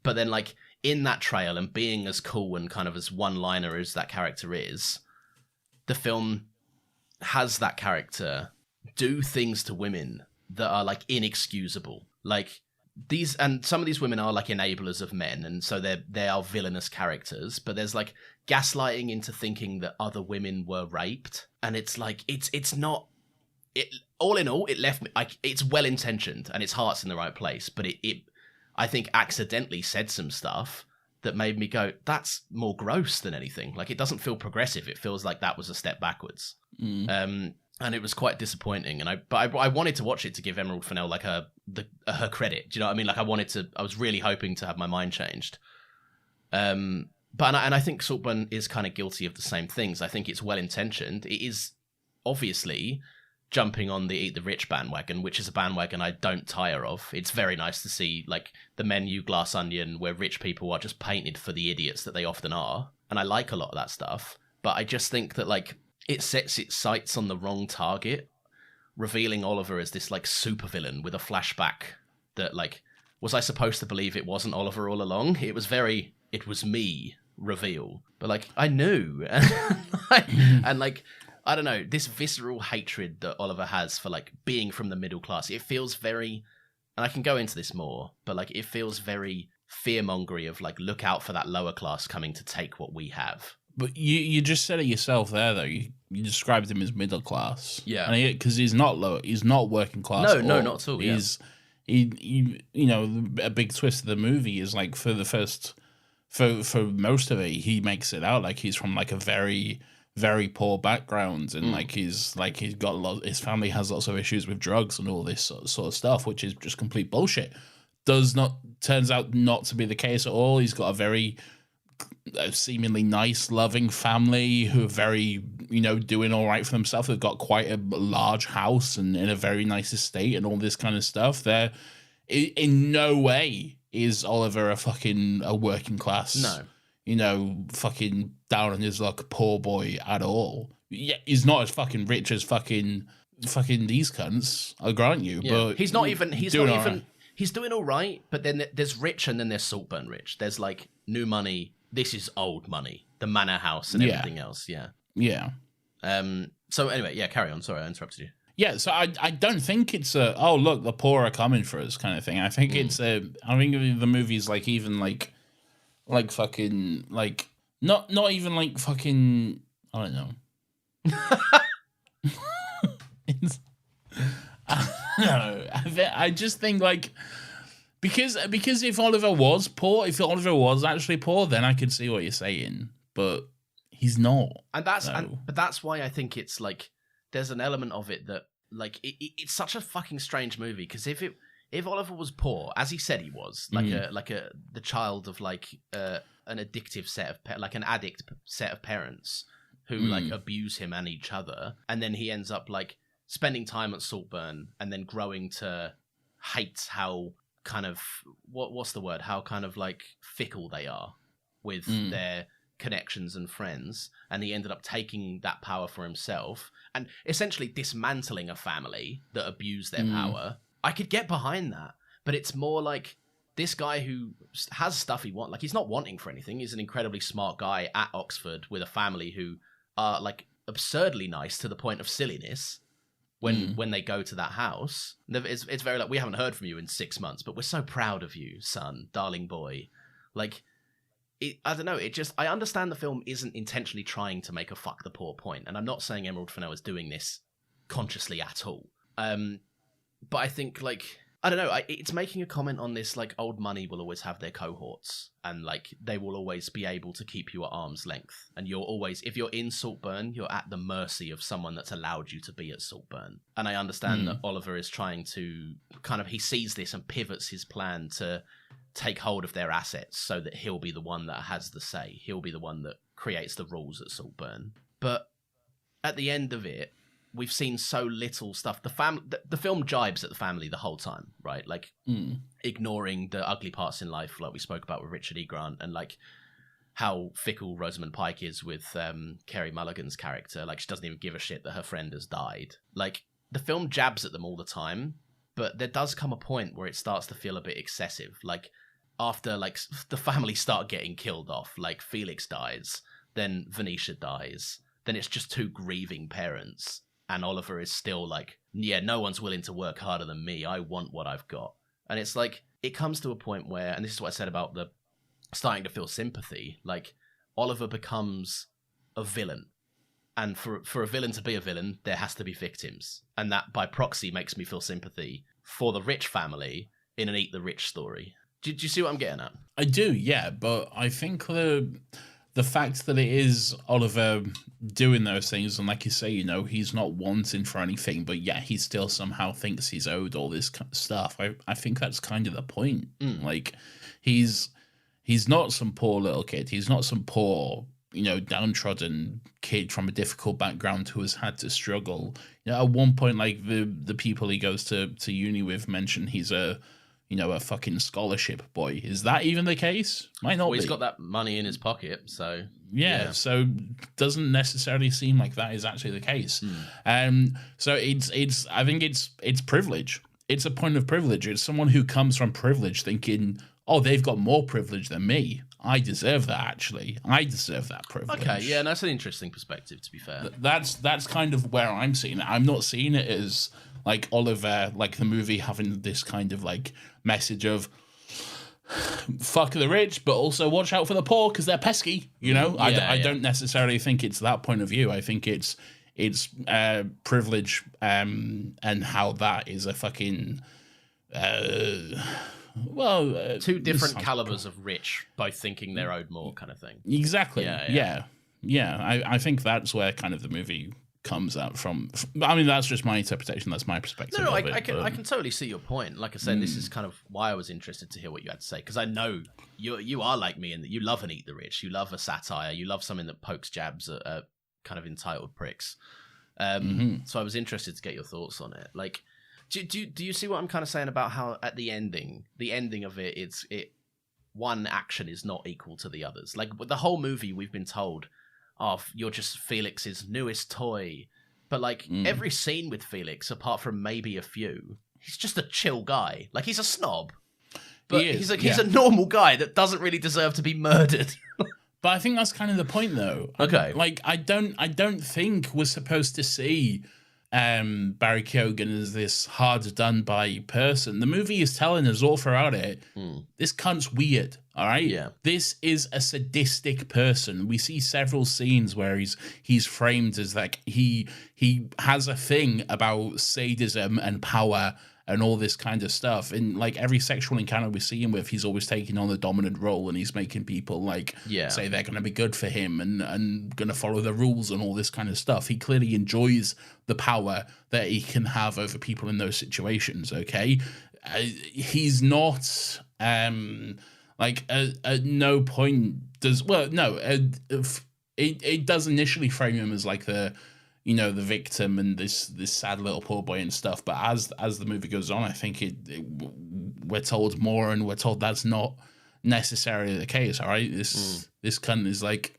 But then, like, in that trail and being as cool and kind of as one-liner as that character is, the film has that character do things to women that are, like, inexcusable. Like, some of these women are, like, enablers of men, and so they are villainous characters, but there's, like, gaslighting into thinking that other women were raped, and it's, like, it's not... all in all, it left me... Like, it's well-intentioned, and its heart's in the right place, but it I think, accidentally said some stuff that made me go, that's more gross than anything. Like, it doesn't feel progressive. It feels like that was a step backwards. And it was quite disappointing. But I wanted to watch it to give Emerald Fennell, like, her credit. Do you know what I mean? Like, I was really hoping to have my mind changed. And I think Saltburn is kind of guilty of the same things. I think it's well-intentioned. It is obviously jumping on the Eat the Rich bandwagon, which is a bandwagon I don't tire of. It's very nice to see, like, the menu Glass Onion where rich people are just painted for the idiots that they often are. And I like a lot of that stuff. But I just think that, like, it sets its sights on the wrong target, revealing Oliver as this, like, supervillain with a flashback that, like, was I supposed to believe it wasn't Oliver all along? It was me reveal. But, like, I knew. And like, I don't know, this visceral hatred that Oliver has for, like, being from the middle class, it feels very, and I can go into this more, but, like, it feels very fear-mongery of, like, look out for that lower class coming to take what we have. But you just said it yourself there, though. You described him as middle class. Yeah. Because he's not low, he's not working class. No, not at all. He you know, a big twist of the movie is, like, for most of it, he makes it out like he's from, like, a very, very poor background, and his family has lots of issues with drugs and all this sort of stuff, which is just complete bullshit. Turns out not to be the case at all. He's got a very seemingly nice, loving family who are very, doing all right for themselves. They've got quite a large house and in a very nice estate and all this kind of stuff. They're in no way is Oliver a working class. No. Fucking down on his luck poor boy at all. Yeah, he's not as fucking rich as fucking these cunts, I'll grant you. Yeah. But he's doing all right, but then there's rich and then there's Saltburn rich. There's, like, new money. This is old money. The manor house and everything else. Yeah. Yeah. So anyway, yeah, carry on. Sorry, I interrupted you. Yeah, so I don't think it's look, the poor are coming for us kind of thing. I think it's I think the movie's like even like fucking like not even like fucking I don't know. I just think like because if Oliver was actually poor, then I could see what you're saying, but he's not. And but that's why I think it's like there's an element of it that like it's such a fucking strange movie, because if Oliver was poor, as he said he was, the child of like an addictive set of like an addict set of parents who like abuse him and each other, and then he ends up like spending time at Saltburn and then growing to hate how kind of what's the word? How kind of like fickle they are with their connections and friends, and he ended up taking that power for himself and essentially dismantling a family that abused their power. I could get behind that, but it's more like this guy who has stuff he wants. Like, he's not wanting for anything. He's an incredibly smart guy at Oxford with a family who are like absurdly nice to the point of silliness when they go to that house. It's very like, we haven't heard from you in 6 months, but we're so proud of you, son, darling boy. Like, I don't know. I understand the film isn't intentionally trying to make a fuck the poor point, and I'm not saying Emerald Fennell is doing this consciously at all. But I think, like, I don't know, it's making a comment on this, like, old money will always have their cohorts, and, like, they will always be able to keep you at arm's length. And you're always, if you're in Saltburn, you're at the mercy of someone that's allowed you to be at Saltburn. And I understand that Oliver is trying to kind of, he sees this and pivots his plan to take hold of their assets so that he'll be the one that has the say. He'll be the one that creates the rules at Saltburn. But at the end of it, we've seen so little stuff. The film jibes at the family the whole time, right? Like ignoring the ugly parts in life, like we spoke about with Richard E. Grant, and like how fickle Rosamund Pike is with Carey Mulligan's character. Like, she doesn't even give a shit that her friend has died. Like, the film jabs at them all the time, but there does come a point where it starts to feel a bit excessive. Like, after, like, the family start getting killed off, like, Felix dies, then Venetia dies, then it's just two grieving parents, and Oliver is still like, yeah, no one's willing to work harder than me. I want what I've got. And it's like, it comes to a point where, and this is what I said about the starting to feel sympathy, like Oliver becomes a villain, and for a villain to be a villain there has to be victims, and that by proxy makes me feel sympathy for the rich family in an Eat the Rich story. Do you see what I'm getting at? I do, yeah, but I think the fact that it is Oliver doing those things, and like you say, you know, he's not wanting for anything, but yeah, he still somehow thinks he's owed all this stuff. I think that's kind of the point. Like, he's not some poor little kid. He's not some poor, you know, downtrodden kid from a difficult background who has had to struggle. You know, at one point, like, the people he goes to uni with mention he's a fucking scholarship boy. Is that even the case? Might not be. He's got that money in his pocket, so... Yeah, so doesn't necessarily seem like that is actually the case. So it's I think it's privilege. It's a point of privilege. It's someone who comes from privilege thinking, oh, they've got more privilege than me. I deserve that, actually. I deserve that privilege. Okay, yeah, that's an interesting perspective, to be fair. That's kind of where I'm seeing it. I'm not seeing it as, like, Oliver, like the movie, having this kind of, like, message of, fuck the rich, but also watch out for the poor because they're pesky, you know? I don't necessarily think it's that point of view. I think it's privilege and how that is a fucking... two different calibers of rich, both thinking they're owed more, kind of thing. Exactly. Yeah. I think that's where kind of the movie comes out from. I mean, that's just my interpretation. That's my perspective. No, I can totally see your point. Like I said, this is kind of why I was interested to hear what you had to say, because I know you are like me in that you love an Eat the Rich, you love a satire, you love something that pokes jabs at kind of entitled pricks. So I was interested to get your thoughts on it. Like, do you see what I'm kind of saying about how at the ending of it, one action is not equal to the others. Like, with the whole movie, we've been told, oh, you're just Felix's newest toy. But, like, every scene with Felix, apart from maybe a few, he's just a chill guy. Like, he's a snob. But he's a normal guy that doesn't really deserve to be murdered. But I think that's kind of the point, though. Okay. I don't think we're supposed to see Barry Keoghan as this hard done by person. The movie is telling us all throughout it, this cunt's weird, all right? Yeah. This is a sadistic person. We see several scenes where he's framed as like he has a thing about sadism and power and all this kind of stuff. In like every sexual encounter we see him with, he's always taking on the dominant role, and he's making people like say they're going to be good for him and going to follow the rules and all this kind of stuff. He clearly enjoys the power that he can have over people in those situations. Okay, he's not like at no point does it does initially frame him as like the victim and this sad little poor boy and stuff. But as the movie goes on, I think we're told more, and we're told that's not necessarily the case. All right, this cunt is like,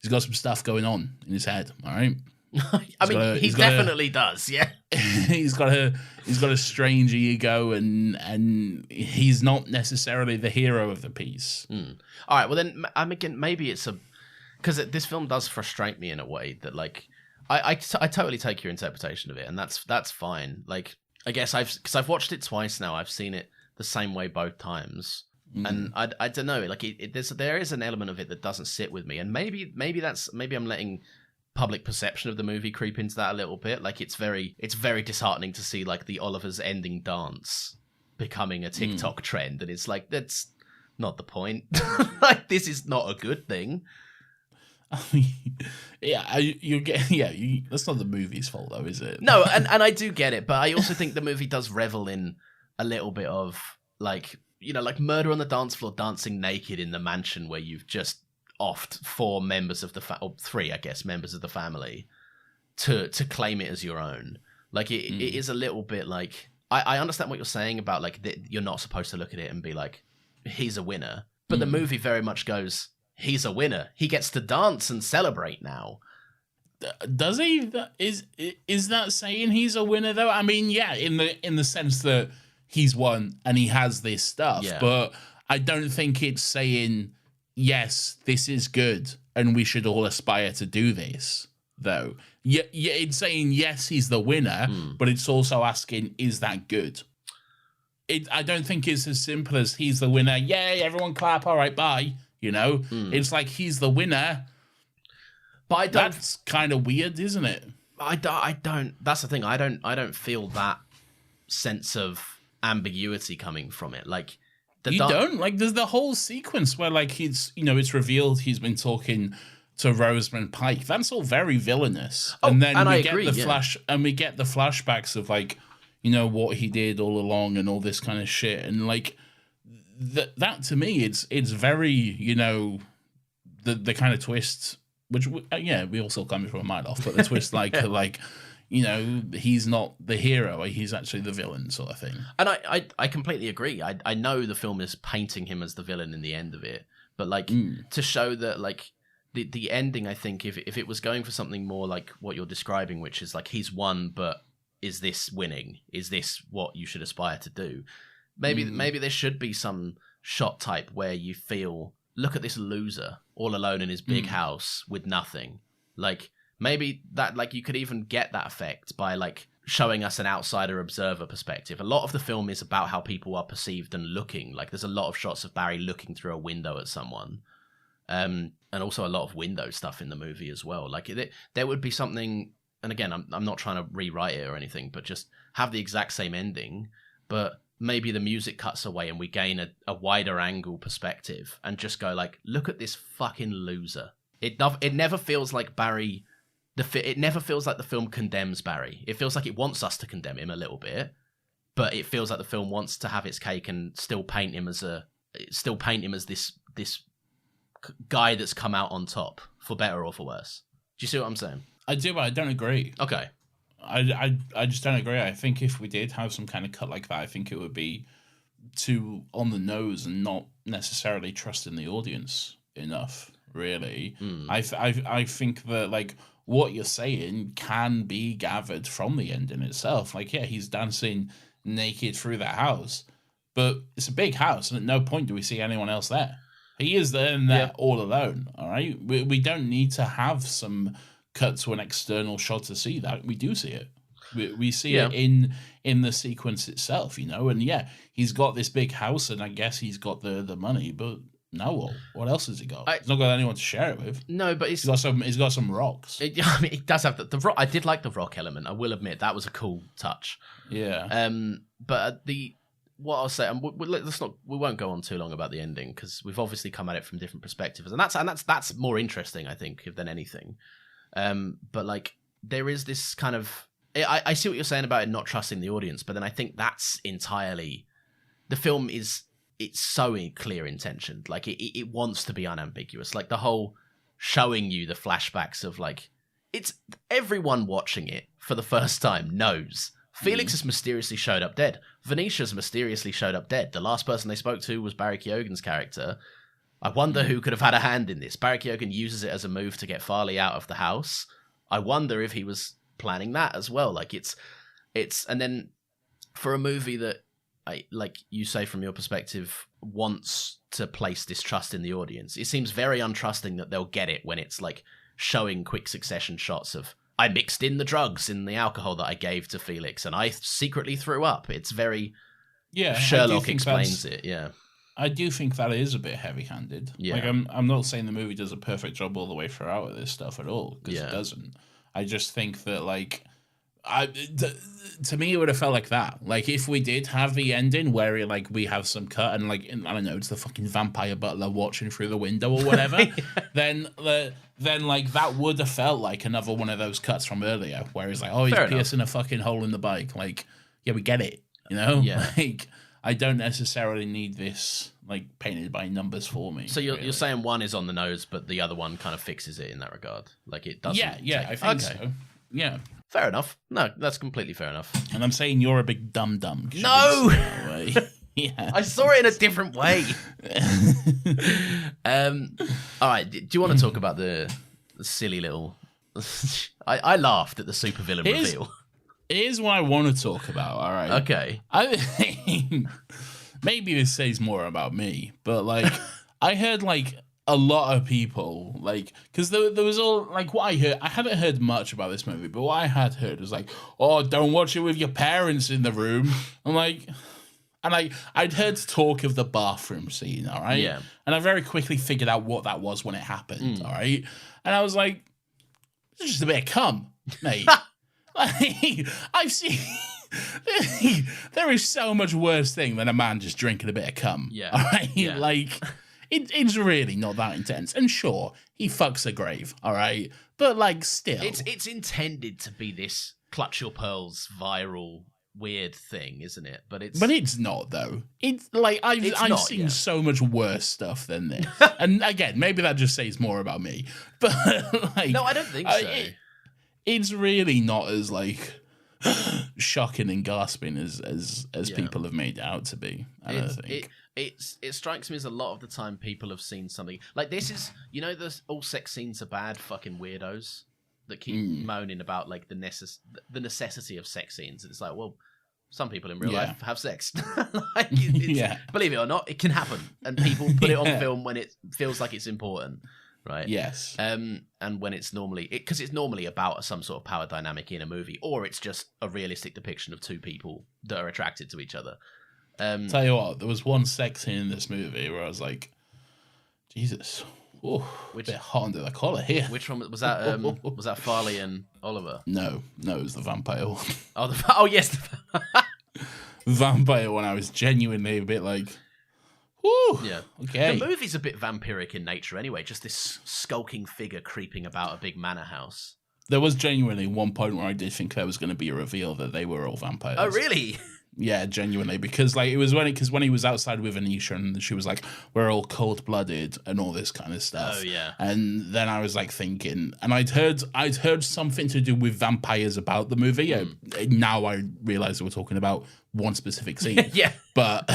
he's got some stuff going on in his head. All right, he definitely does. Yeah, he's got a strange ego, and he's not necessarily the hero of the piece. All right, well then, again, maybe it's because this film does frustrate me in a way that, like, I totally take your interpretation of it, and that's fine. Like, I guess I've watched it twice now. I've seen it the same way both times, and I don't know. Like, there is an element of it that doesn't sit with me, and maybe I'm letting public perception of the movie creep into that a little bit. Like, it's very disheartening to see like the Oliver's ending dance becoming a TikTok trend, and it's like, that's not the point. Like, this is not a good thing. I mean, that's not the movie's fault, though, is it? No, and I do get it, but I also think the movie does revel in a little bit of, like, like murder on the dance floor, dancing naked in the mansion where you've just offed 4 members of the or 3, I guess, members of the family. to claim it as your own. Like it is a little bit like I understand what you're saying about like you're not supposed to look at it and be like, he's a winner, but the movie very much goes, he's a winner. He gets to dance and celebrate now. Does he? Is that saying he's a winner though? I mean, yeah, in the sense that he's won and he has this stuff, but I don't think it's saying, yes, this is good and we should all aspire to do this, though. Yeah, it's saying, yes, he's the winner, but it's also asking, is that good? I don't think it's as simple as he's the winner, yay, everyone clap, all right, bye. You know? It's like, he's the winner. But that's kind of weird, isn't it? I don't. That's the thing. I don't feel that sense of ambiguity coming from it. Like don't like. There's the whole sequence where like it's revealed he's been talking to Rosamund Pike. That's all very villainous. And then we get the flashbacks of like what he did all along and all this kind of shit. And like that to me, it's very the kind of twist. Which, we also coming from a mile off, but the twist, he's not the hero, he's actually the villain sort of thing. And I completely agree. I know the film is painting him as the villain in the end of it, but like to show that like the ending, I think if it was going for something more like what you're describing, which is like he's won, but is this winning? Is this what you should aspire to do? Maybe there should be some shot type where you feel, look at this loser all alone in his big house with nothing. Like maybe that, like you could even get that effect by like showing us an outsider observer perspective. A lot of the film is about how people are perceived and looking. Like there's a lot of shots of Barry looking through a window at someone. And also a lot of window stuff in the movie as well. Like there would be something, and again, I'm not trying to rewrite it or anything, but just have the exact same ending, but maybe the music cuts away and we gain a wider angle perspective and just go like, look at this fucking loser. It never feels like Barry. It never feels like the film condemns Barry. It feels like it wants us to condemn him a little bit, but it feels like the film wants to have its cake and still paint him as this guy that's come out on top, for better or for worse. Do you see what I'm saying? I do, but I don't agree. Okay. I just don't agree. I think if we did have some kind of cut like that, I think it would be too on the nose and not necessarily trusting the audience enough, really. I think that, like, what you're saying can be gathered from the ending itself. Like, yeah, he's dancing naked through that house, but it's a big house, and at no point do we see anyone else there. He is there all alone, all right? We don't need to have some cut to an external shot to see that. We do see it. We see it in the sequence itself, and he's got this big house, and I guess he's got the money, but now what else has he got? He's not got anyone to share it with. No, but he's got some rocks. He does have the rock. I did like the rock element. I will admit that was a cool touch. Yeah. But what I'll say, and we won't go on too long about the ending because we've obviously come at it from different perspectives, and that's more interesting, I think, than anything. But like there is this kind of, I see what you're saying about it not trusting the audience, but then I think that's entirely, the film it's so clear intentioned. Like it wants to be unambiguous. Like the whole showing you the flashbacks of like, it's everyone watching it for the first time knows Felix has mysteriously showed up dead. Venetia's mysteriously showed up dead. The last person they spoke to was Barry Keoghan's character. I wonder who could have had a hand in this. Barry Keoghan uses it as a move to get Farley out of the house. I wonder if he was planning that as well. Like it's, and then for a movie that, like you say from your perspective, wants to place distrust in the audience, it seems very untrusting that they'll get it when it's like showing quick succession shots of, I mixed in the drugs in the alcohol that I gave to Felix and I secretly threw up. It's very, Sherlock explains it. Yeah. I do think that is a bit heavy-handed. Yeah. Like, I'm not saying the movie does a perfect job all the way throughout with this stuff at all, because it doesn't. I just think that, like, to me, it would have felt like that. Like, if we did have the ending where, like, we have some cut and, like, I don't know, it's the fucking vampire butler watching through the window or whatever, then, like, that would have felt like another one of those cuts from earlier, where he's like, oh, he's piercing a fucking hole in the bike. Like, yeah, we get it, Yeah. Like, I don't necessarily need this like painted by numbers for me. So you're saying one is on the nose, but the other one kind of fixes it in that regard. Like it doesn't. Yeah, I think so. Yeah. Fair enough. No, that's completely fair enough. And I'm saying you're a big dum-dum. No! Yeah. I saw it in a different way. All right, do you want to talk about the silly little... I laughed at the supervillain reveal. Here's what I want to talk about, all right? Okay. I think maybe this says more about me, but, like, I heard, like, a lot of people, like, because there was all, like, what I heard, I hadn't heard much about this movie, but what I had heard was, like, oh, don't watch it with your parents in the room. I'm like... And I'd heard talk of the bathroom scene, all right? Yeah. And I very quickly figured out what that was when it happened, all right? And I was like, it's just a bit of cum, mate. Like, I've seen... there is so much worse thing than a man just drinking a bit of cum, all right? Yeah. Like, it's really not that intense. And sure, he fucks a grave, all right? But, like, still... It's intended to be this Clutch Your Pearls viral... weird thing, isn't it? But it's not though. It's like I've seen so much worse stuff than this. And again, maybe that just says more about me. But like, no, I don't think so. It's really not as like shocking and gasping as people have made it out to be. I don't think. It strikes me as a lot of the time people have seen something like this is all sex scenes are bad fucking weirdos that keep moaning about like the necessity of sex scenes. It's like, well, some people in real life have sex. Like, believe it or not, it can happen, and people put it on film when it feels like it's important, right? Yes. And when it's normally because it's normally about some sort of power dynamic in a movie, or it's just a realistic depiction of two people that are attracted to each other. Tell you what, there was one sex scene in this movie where I was like, Jesus. Ooh, which, a bit hot under the collar here. Which one was that? Was that Farley and Oliver? No, it was the vampire one. Oh, yes, the vampire one. I was genuinely a bit like, whoo, yeah. Okay. The movie's a bit vampiric in nature, anyway. Just this skulking figure creeping about a big manor house. There was genuinely one point where I did think there was going to be a reveal that they were all vampires. Oh, really? Yeah, genuinely, because like it was when he was outside with Anisha and she was like, "We're all cold-blooded" and all this kind of stuff. Oh yeah. And then I was like thinking, and I'd heard something to do with vampires about the movie. Now I realize we're talking about one specific scene. Yeah. But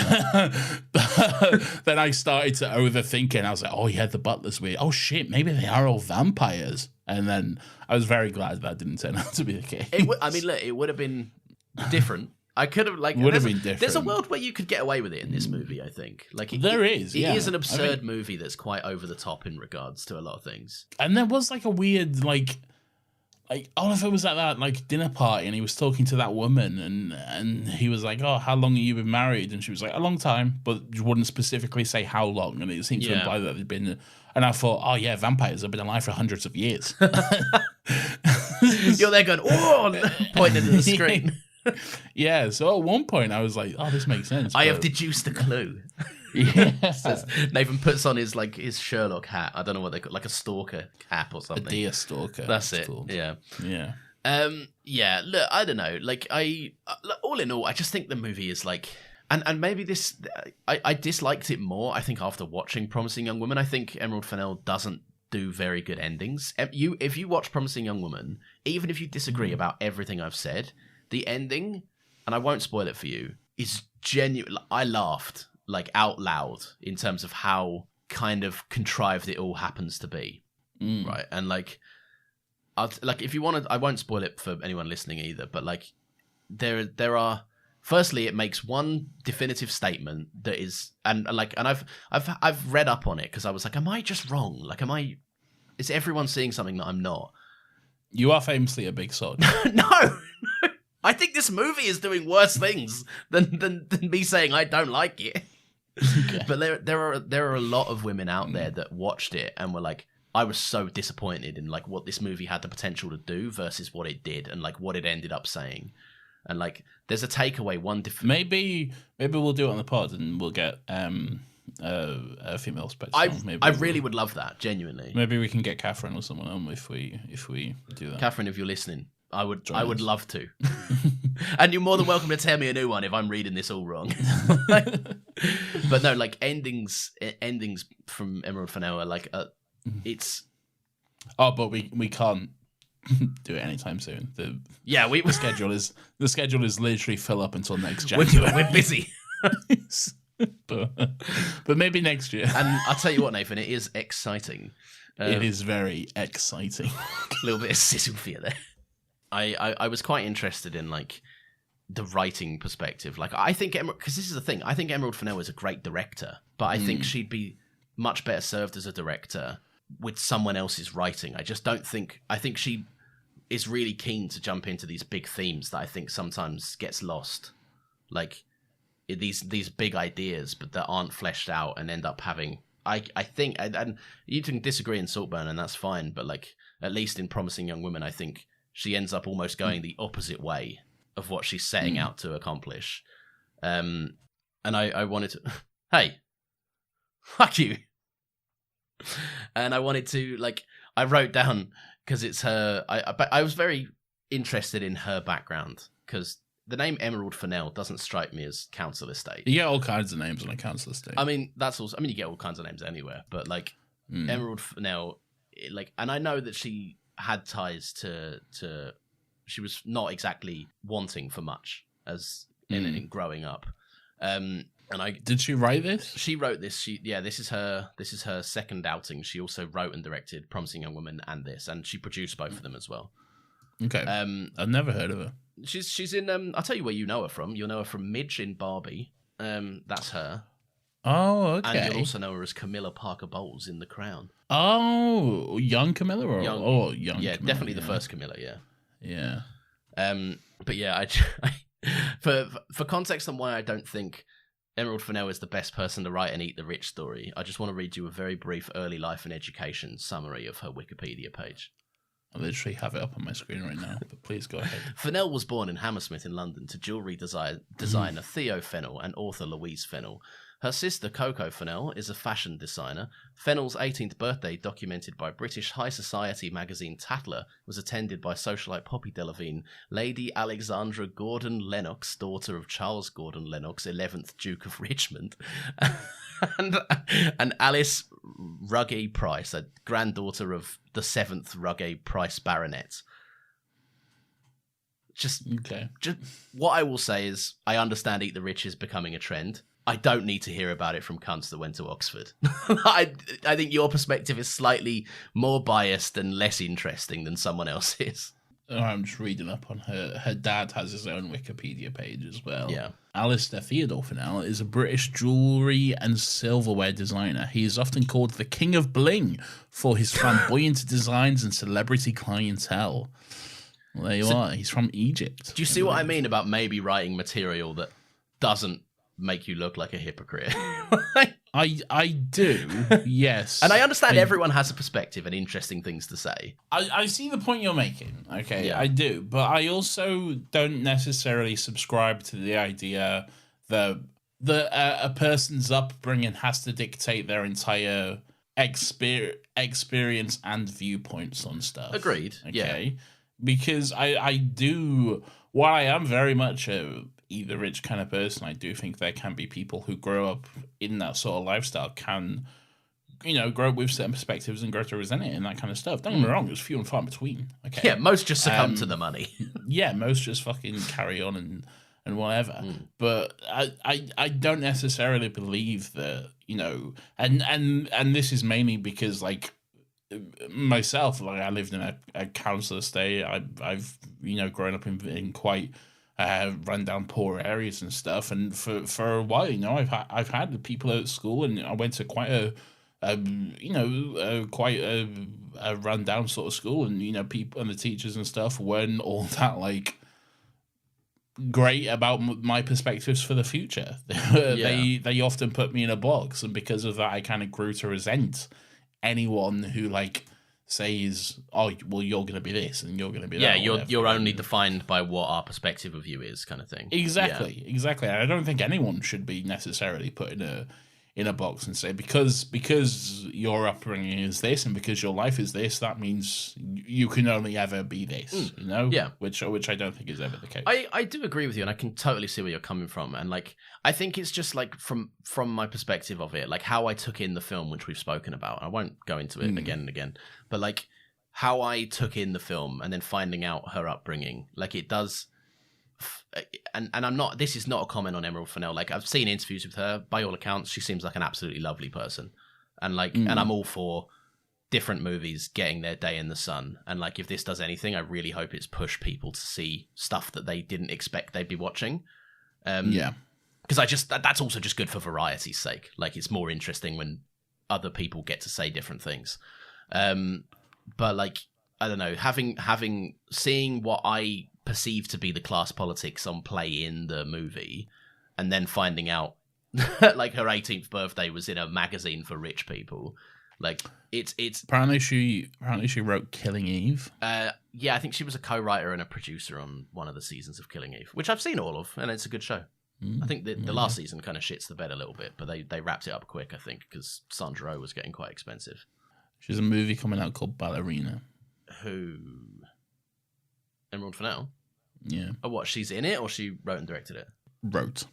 then I started to overthink it. And I was like, "Oh yeah, the butler's weird. Oh shit, maybe they are all vampires." And then I was very glad that didn't turn out to be the case. I mean, look, it would have been different. I could have would have been different. There's a world where you could get away with it in this movie. I think it is an absurd movie that's quite over the top in regards to a lot of things. And there was like a weird like Oliver was at that like dinner party and he was talking to that woman and he was like, "Oh, how long have you been married?" And she was like, "A long time," but wouldn't specifically say how long. And it seemed to imply that they'd been. And I thought, oh yeah, vampires have been alive for hundreds of years. You're there going, "Oh," pointing at the screen. Yeah, so at one point I was like, "Oh, this makes sense." I have deduced a clue. Yeah. Nathan puts on his Sherlock hat. I don't know what they call, like a stalker cap or something. A deer stalker. That's it. Called. Yeah. Yeah. Yeah. Look, I don't know. Like all in all, I just think the movie is like, and maybe this, I disliked it more. I think after watching Promising Young Woman, I think Emerald Fennell doesn't do very good endings. If you watch Promising Young Woman, even if you disagree about everything I've said. The ending, and I won't spoil it for you, is genuine. I laughed like out loud in terms of how kind of contrived it all happens to be, right? And like if you want to, I won't spoil it for anyone listening either. But like, there are. Firstly, it makes one definitive statement that is, and I've read up on it because I was like, am I just wrong? Like, is everyone seeing something that I'm not? You are famously a big sod. No. I think this movie is doing worse things than me saying I don't like it. Okay. But there are a lot of women out there that watched it and were like, I was so disappointed in like what this movie had the potential to do versus what it did and like what it ended up saying. And like, there's a takeaway. Maybe we'll do it on the pod and we'll get a female spectator. I really would love that, genuinely. Maybe we can get Catherine or someone on if we do that. Catherine, if you're listening. I would love to. And you're more than welcome to tell me a new one if I'm reading this all wrong. But no, like endings from Emerald Fennell are like it's. Oh, but we can't do it anytime soon. The schedule is literally fill up until next January. We're busy. but maybe next year. And I'll tell you what, Nathan, it is exciting. It is very exciting. A little bit of sizzle for you there. I was quite interested in like the writing perspective. Like I think because this is the thing, I think Emerald Fennell is a great director, but I think she'd be much better served as a director with someone else's writing. I just don't think. I think she is really keen to jump into these big themes that I think sometimes gets lost, like these big ideas, but that aren't fleshed out and end up having. I think, and you can disagree in Saltburn, and that's fine, but like at least in Promising Young Woman, I think she ends up almost going the opposite way of what she's setting out to accomplish. And I wanted to, hey, fuck you. And I wanted to, like, I wrote down, because it's her, but I was very interested in her background, because the name Emerald Fennell doesn't strike me as council estate. You get all kinds of names on a council estate. I mean, you get all kinds of names anywhere, but like Emerald Fennell, like, and I know that she had ties to she was not exactly wanting for much as in growing up. And did she write this? She wrote this. This is her second outing. She also wrote and directed Promising Young Woman and this, and she produced both of them as well. Okay. I've never heard of her. She's in. I'll tell you where you know her from. You'll know her from Midge in Barbie. That's her. Oh, okay. And you'll also know her as Camilla Parker Bowles in The Crown. Oh, young Camilla or young? Yeah, Camilla, definitely the first Camilla. Yeah. Yeah. But yeah, for context on why I don't think Emerald Fennell is the best person to write an Eat the Rich story, I just want to read you a very brief early life and education summary of her Wikipedia page. I literally have it up on my screen right now, but please go ahead. Fennell was born in Hammersmith in London to jewellery designer Theo Fennell and author Louise Fennell. Her sister Coco Fennell is a fashion designer. Fennell's 18th birthday, documented by British high society magazine Tatler, was attended by socialite Poppy Delavigne, Lady Alexandra Gordon Lennox, daughter of Charles Gordon Lennox, 11th Duke of Richmond, and Alice Ruggey Price, a granddaughter of the 7th Ruggey Price Baronet. Just what I will say is, I understand Eat the Rich is becoming a trend. I don't need to hear about it from cunts that went to Oxford. I think your perspective is slightly more biased and less interesting than someone else's. I'm just reading up on her. Her dad has his own Wikipedia page as well. Yeah. Alistair Theodore Fennell is a British jewellery and silverware designer. He is often called the King of Bling for his flamboyant designs and celebrity clientele. Well, there you are. He's from Egypt. Do you see what I mean about maybe writing material that doesn't make you look like a hypocrite? I do, yes. And I understand everyone has a perspective and interesting things to say. I see the point you're making, okay, yeah. I do, but I also don't necessarily subscribe to the idea that a person's upbringing has to dictate their entire experience and viewpoints on stuff. Agreed, okay? Yeah. Because I do, while I am very much either rich kind of person, I do think there can be people who grow up in that sort of lifestyle can, grow up with certain perspectives and grow to resent it and that kind of stuff. Don't get me wrong, it's few and far between. Okay. Yeah, most just succumb to the money. Yeah, most just fucking carry on and whatever. But I don't necessarily believe that, and this is mainly because like myself, like I lived in a council estate. I've grown up in quite run-down poor areas and stuff, and for a while, I've had people at school, and I went to quite a run-down sort of school, and people and the teachers and stuff weren't all that like great about my perspectives for the future. They often put me in a box, and because of that, I kind of grew to resent anyone who like says, "Oh, well, you're going to be this and you're going to be that." Yeah, you're only defined by what our perspective of you is, kind of thing. Exactly. And I don't think anyone should be necessarily put in a box and say because your upbringing is this and because your life is this, that means you can only ever be this. Yeah. Which I don't think is ever the case. I do agree with you, and I can totally see where you're coming from. And like, I think it's just like from my perspective of it, like how I took in the film, which we've spoken about. I won't go into it again and again, but like how I took in the film and then finding out her upbringing. Like, it does. And I'm not. This is not a comment on Emerald Fennell. Like, I've seen interviews with her. By all accounts, she seems like an absolutely lovely person. And like, and I'm all for different movies getting their day in the sun. And like, if this does anything, I really hope it's pushed people to see stuff that they didn't expect they'd be watching. Because that's also just good for variety's sake. Like, it's more interesting when other people get to say different things. But like, I don't know, seeing what I perceive to be the class politics on play in the movie, and then finding out like her 18th birthday was in a magazine for rich people. Like, it's apparently she wrote Killing Eve. Yeah, I think she was a co-writer and a producer on one of the seasons of Killing Eve, which I've seen all of, and it's a good show. I think the last season kind of shits the bed a little bit, but they wrapped it up quick, I think, because Sandra Oh was getting quite expensive. She's a movie coming out called Ballerina. Who? Emerald Fennell? Yeah. Oh, what? She's in it, or she wrote and directed it? Wrote.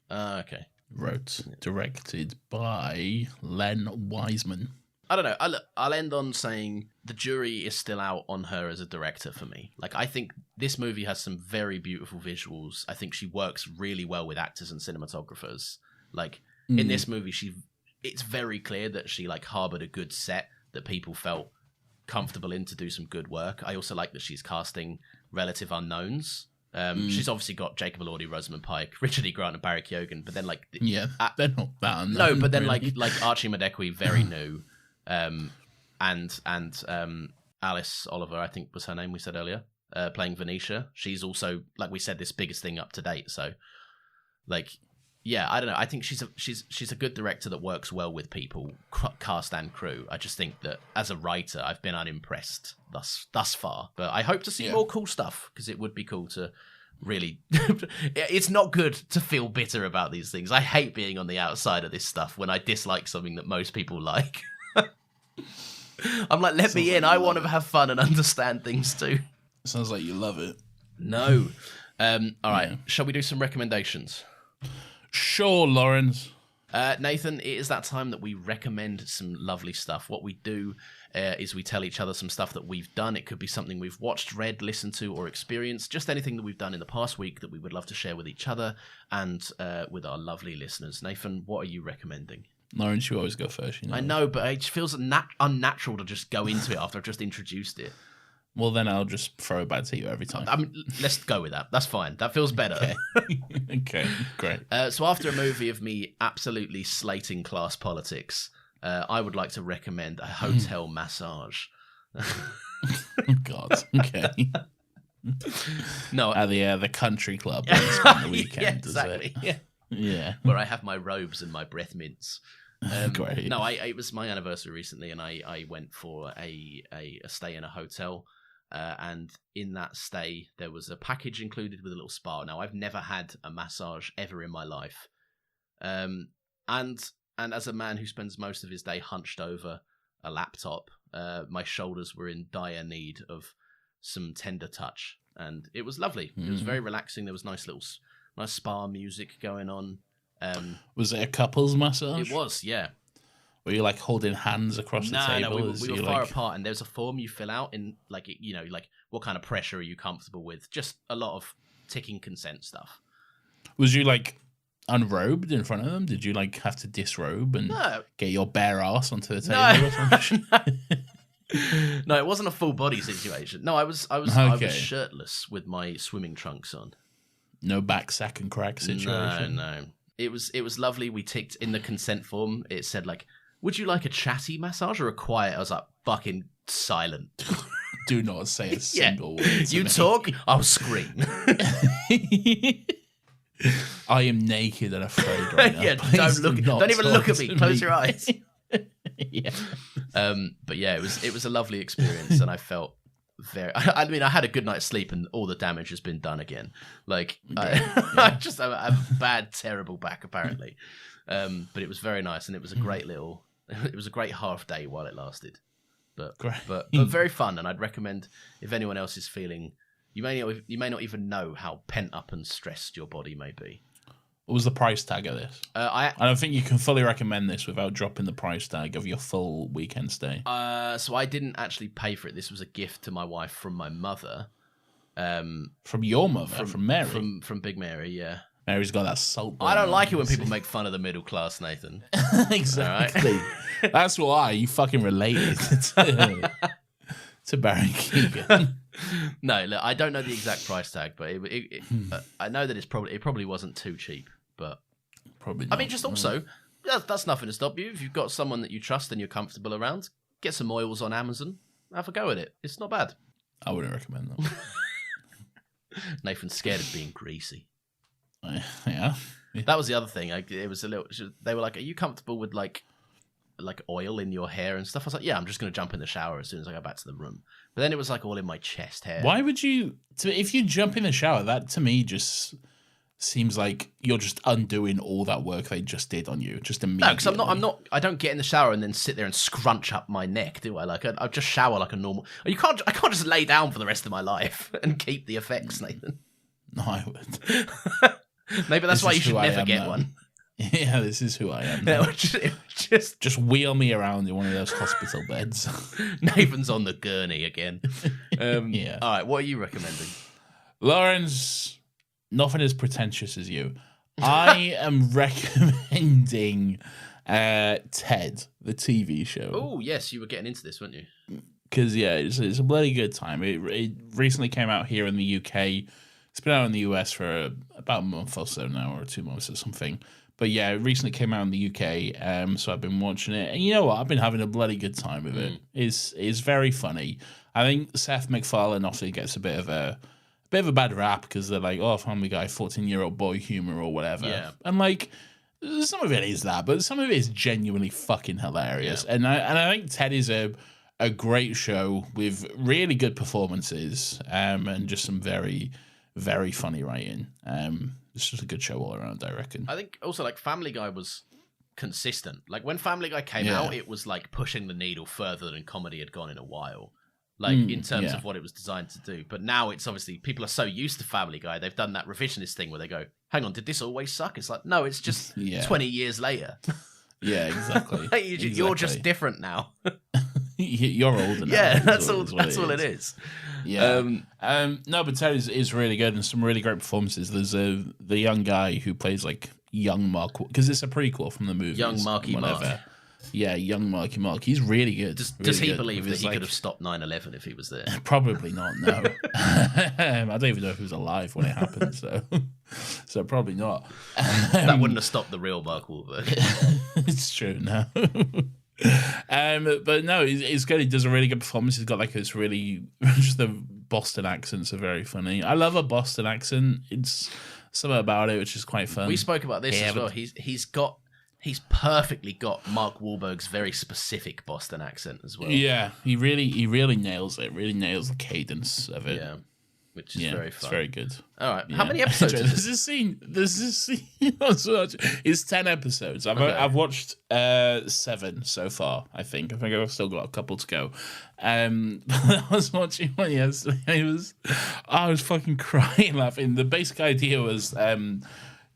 Okay. Wrote. Directed by Len Wiseman. I don't know. I'll end on saying the jury is still out on her as a director for me. Like, I think this movie has some very beautiful visuals. I think she works really well with actors and cinematographers. Like, in this movie, it's very clear that she like harbored a good set that people felt comfortable in to do some good work. I also like that she's casting relative unknowns. She's obviously got Jacob Elordi, Rosamund Pike, Richard E. Grant, and Barry Keoghan, but then like they're not that unknown. No, but then really. like Archie Madekwe, very new, and Alice Oliver, I think was her name we said earlier, playing Venetia. She's also, like we said, this biggest thing up to date. So, like, yeah, I don't know. I think she's a good director that works well with people, cast and crew. I just think that as a writer, I've been unimpressed thus far. But I hope to see more cool stuff, because it would be cool to really. It's not good to feel bitter about these things. I hate being on the outside of this stuff when I dislike something that most people like. I'm like, let me in. I want to have fun and understand things too. Sounds like you love it. No. All right. Shall we do some recommendations? Sure, Lawrence. Nathan, it is that time that we recommend some lovely stuff. What we do is we tell each other some stuff that we've done. It could be something we've watched, read, listened to, or experienced. Just anything that we've done in the past week that we would love to share with each other and with our lovely listeners. Nathan, what are you recommending? Lawrence, you always go first. You know. I know, but it feels unnatural to just go into it after I've just introduced it. Well, then I'll just throw it back to you every time. I mean, let's go with that. That's fine. That feels better. Okay, great. So after a movie of me absolutely slating class politics, I would like to recommend a hotel massage. God, okay. No, at the country club on the weekend, yeah, exactly. Yeah, where I have my robes and my breath mints. Great. No, it was my anniversary recently, and I went for a stay in a hotel. And in that stay, there was a package included with a little spa. Now, I've never had a massage ever in my life. And as a man who spends most of his day hunched over a laptop, my shoulders were in dire need of some tender touch. And it was lovely. It was very relaxing. There was nice spa music going on. Was it a couples massage? It was, yeah. Were you like holding hands across the table? No, we were far apart, and there's a form you fill out in, like, you know, like what kind of pressure are you comfortable with? Just a lot of ticking consent stuff. Was you like unrobed in front of them? Did you like have to disrobe and get your bare ass onto the table or something? No, it wasn't a full body situation. No, I was shirtless with my swimming trunks on. No back sack and crack situation. No. It was lovely. We ticked in the consent form. It said like, would you like a chatty massage or a quiet? I was like, fucking silent. Do not say a single word. You talk, I'll scream. I am naked and afraid right now. Yeah, don't even look at me. Close your eyes. Yeah. But yeah, it was a lovely experience, and I felt I mean, I had a good night's sleep, and all the damage has been done again. Like, I just have a bad, terrible back, apparently. But it was very nice, and it was a great half day while it lasted. But very fun, and I'd recommend if anyone else is feeling, you may not even know how pent up and stressed your body may be. What was the price tag of this? I don't think you can fully recommend this without dropping the price tag of your full weekend stay. So I didn't actually pay for it. This was a gift to my wife from my mother. From your mother? From Mary? From Big Mary, yeah. Mary's got that Saltburn. I don't like it when people make fun of the middle class, Nathan. Exactly. Right? That's why you fucking related to Barry Keoghan. No, look, I don't know the exact price tag, but I know that it probably wasn't too cheap. But probably not. I mean, just also, that's nothing to stop you. If you've got someone that you trust and you're comfortable around, get some oils on Amazon. Have a go at it. It's not bad. I wouldn't recommend that. Nathan's scared of being greasy. Yeah. That was the other thing. It was a little. They were like, "Are you comfortable with like oil in your hair and stuff?" I was like, "Yeah, I'm just going to jump in the shower as soon as I go back to the room." But then it was like all in my chest hair. Why would you? If you jump in the shower, that to me just seems like you're just undoing all that work they just did on you. Just immediately. No, because I'm not. I don't get in the shower and then sit there and scrunch up my neck, do I? Like I just shower like a normal. I can't just lay down for the rest of my life and keep the effects, Nathan. No, I would. Maybe that's why you should never get one. Yeah, this is who I am. No, just wheel me around in one of those hospital beds. Nathan's on the gurney again. Yeah. All right, what are you recommending? Lawrence, nothing as pretentious as you. I am recommending Ted, the TV show. Oh, yes, you were getting into this, weren't you? Because, yeah, it's a bloody good time. It recently came out here in the UK. It's been out in the US for about a month or so now, or 2 months or something. But yeah, it recently came out in the UK, so I've been watching it. And you know what? I've been having a bloody good time with it. It's very funny. I think Seth MacFarlane often gets a bit of a bad rap because they're like, oh, Family Guy, 14-year-old boy humor or whatever. Yeah. And like, some of it is that, but some of it is genuinely fucking hilarious. Yeah. And I think Ted is a great show with really good performances and just some very, very funny writing. It's just a good show all around, I reckon. I think also like Family Guy was consistent. Like when Family Guy came out, it was like pushing the needle further than comedy had gone in a while. Like in terms of what it was designed to do. But now it's obviously people are so used to Family Guy, they've done that revisionist thing where they go, hang on, did this always suck? It's like, no, it's just 20 years later. Yeah, exactly. You're just different now. You're older now. Yeah, that's all it is. Yeah. No, but Ted is really good and some really great performances. There's the young guy who plays like young Mark, because it's a prequel from the movie. Young Marky Mark. Yeah, young Marky Mark. He's really good. Does he believe that he could have stopped 9/11 if he was there? Probably not, no. I don't even know if he was alive when it happened, so probably not. That wouldn't have stopped the real Mark Wahlberg. It's true, no. But no, he's good. He does a really good performance. He's got like this really, just the Boston accents are very funny. I love a Boston accent. It's something about it which is quite fun. We spoke about this as well. He's perfectly got Mark Wahlberg's very specific Boston accent as well. Yeah, he really nails it. Really nails the cadence of it. Yeah, which is very fun. It's very good. All right, how many episodes? There's this scene. It's 10 episodes. I've watched 7 so far. I think I've still got a couple to go. I was watching one yesterday. I was fucking crying laughing. The basic idea was.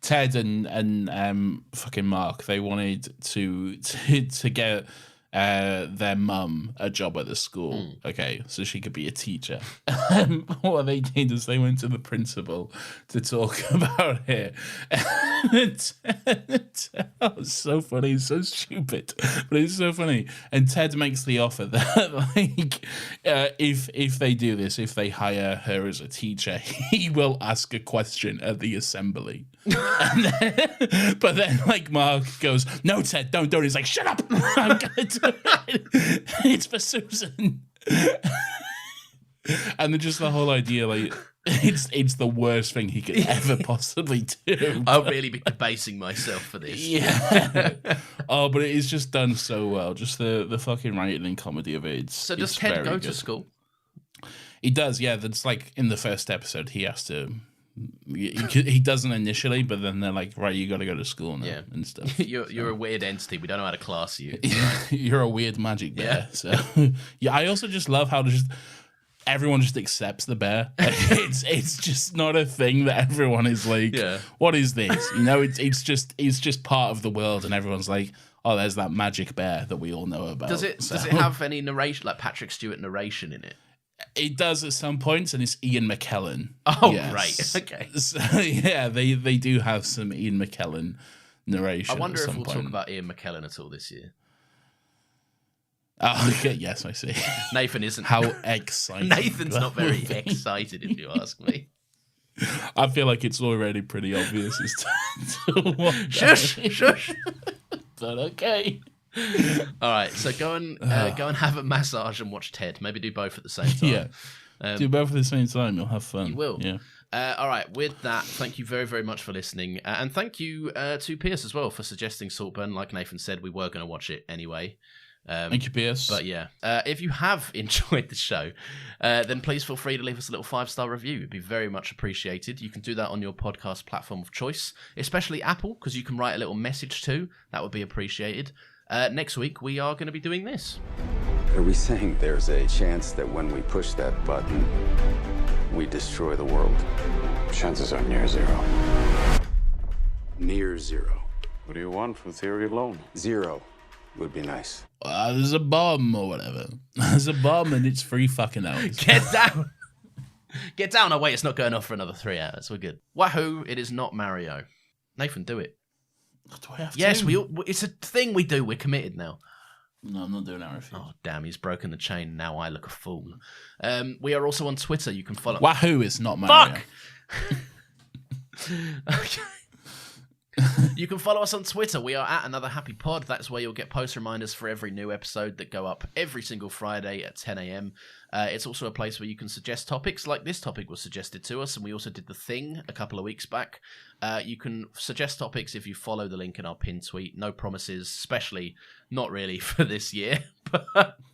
Ted and fucking Mark, they wanted to get their mum a job at the school, okay, so she could be a teacher. What they did is they went to the principal to talk about it. It's so funny, it's so stupid, but it's so funny. And Ted makes the offer that like if they do this, if they hire her as a teacher, he will ask a question at the assembly. But then like Mark goes, no Ted, don't. He's like, shut up, I'm gonna do it. It's for Susan. And then just the whole idea, like it's the worst thing he could ever possibly do. I'll really be debasing myself for this. Yeah. Oh, but it is just done so well. Just the fucking writing and comedy of it. So does Ted go to school? He does, yeah. That's like in the first episode, he has to. He doesn't initially, but then they're like, right, you got to go to school now and stuff. You're a weird entity. We don't know how to class you. You're a weird magic bear. So yeah, I also just love how everyone just accepts the bear. Like, it's just not a thing that everyone is like, what is this? You know, it's just part of the world, and everyone's like, oh, there's that magic bear that we all know about. Does it have any narration, like Patrick Stewart narration in it? It does at some points, and it's Ian McKellen. Oh, yes. Right. Okay. So, yeah, they do have some Ian McKellen narration. I wonder if we'll talk about Ian McKellen at all this year. Oh, okay. Yes, I see. Nathan isn't. How exciting. Nathan's not very excited, if you ask me. I feel like it's already pretty obvious as to what. Shush. But okay. All right, so go and have a massage and watch Ted. Maybe do both at the same time. Yeah, do both at the same time. You'll have fun. You will. Yeah. All right. With that, thank you very, very much for listening, and thank you to Pierce as well for suggesting Saltburn. Like Nathan said, we were going to watch it anyway. Thank you, Pierce. But yeah, if you have enjoyed the show, then please feel free to leave us a little 5-star review. It'd be very much appreciated. You can do that on your podcast platform of choice, especially Apple, because you can write a little message too. That would be appreciated. Next week, we are going to be doing this. Are we saying there's a chance that when we push that button, we destroy the world? Chances are near zero. Near zero. What do you want from theory alone? 0 would be nice. There's a bomb or whatever. There's a bomb and it's 3 fucking hours. Get down! Get down! Oh, wait, it's not going off for another 3 hours. We're good. Wahoo, it is not Mario. Nathan, do it. Do I have to? Yes, it's a thing we do. We're committed now. No, I'm not doing that. Oh, damn, he's broken the chain. Now I look a fool. We are also on Twitter. You can follow... Wahoo, it's not Mario. Fuck! Okay. You can follow us on Twitter. We are at Another Happy Pod. That's where you'll get post reminders for every new episode that go up every single Friday at 10 a.m. It's also a place where you can suggest topics, like this topic was suggested to us, and we also did The Thing a couple of weeks back. You can suggest topics if you follow the link in our pinned tweet. No promises, especially not really for this year.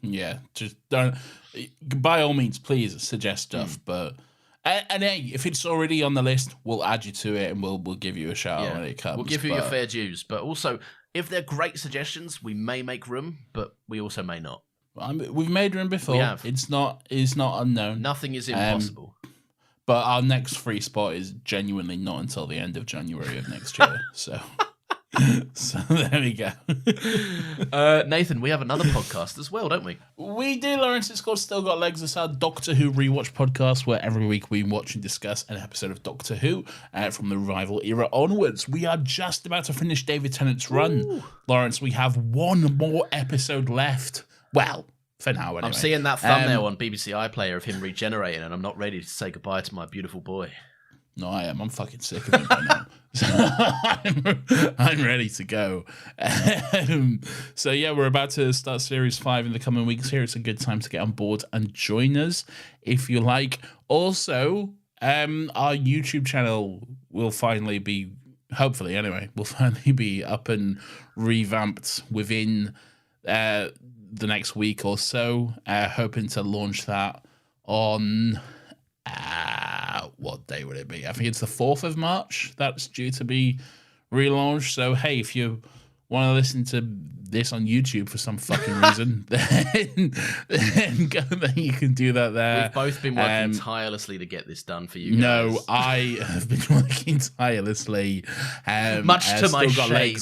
Yeah, just don't. By all means, please suggest stuff, but... And hey, if it's already on the list, we'll add you to it and we'll give you a shout out when it comes. We'll give you your fair dues. But also, if they're great suggestions, we may make room, but we also may not. We've made room before. We have. It's not unknown. Nothing is impossible. But our next free spot is genuinely not until the end of January of next year. So there we go. Nathan, we have another podcast as well, don't we? We do, Lawrence. It's called Still Got Legs. It's our Doctor Who rewatch podcast where every week we watch and discuss an episode of Doctor Who from the revival era onwards. We are just about to finish David Tennant's run. Ooh. Lawrence, we have one more episode left. Well, for now anyway. I'm seeing that thumbnail on BBC iPlayer of him regenerating, and I'm not ready to say goodbye to my beautiful boy. No, I am. I'm fucking sick of it by now. So I'm ready to go. So yeah, we're about to start Series 5 in the coming weeks here. It's a good time to get on board and join us if you like. Also, our YouTube channel will finally be, hopefully anyway, will finally be up and revamped within the next week or so. Hoping to launch that on... what day would it be? I think it's the 4th of March that's due to be relaunched. So, hey, if you want to listen to this on YouTube for some fucking reason, then you can do that there. We've both been working tirelessly to get this done for you guys. No, I have been working tirelessly. Much to my shame.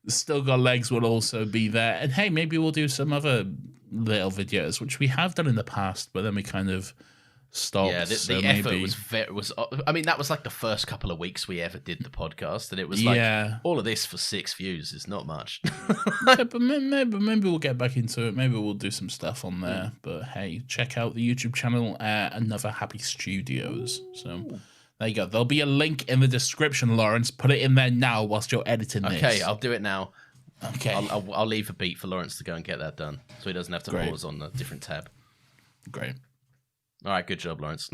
Still Got Legs will also be there. And hey, maybe we'll do some other little videos, which we have done in the past, but then we kind of... stopped. Yeah, the effort was. I mean, that was like the first couple of weeks we ever did the podcast, and it was like all of this for 6 views is not much. Yeah, but maybe we'll get back into it. Maybe we'll do some stuff on there. But hey, check out the YouTube channel, Another Happy Studios. So there you go. There'll be a link in the description, Lawrence. Put it in there now whilst you're editing this. Okay, I'll do it now. Okay, I'll leave a beat for Lawrence to go and get that done, so he doesn't have to pause on a different tab. Great. All right, good job, Lawrence.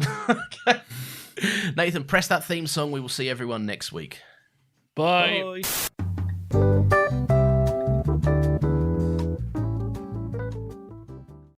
Nathan, press that theme song. We will see everyone next week. Bye. Bye.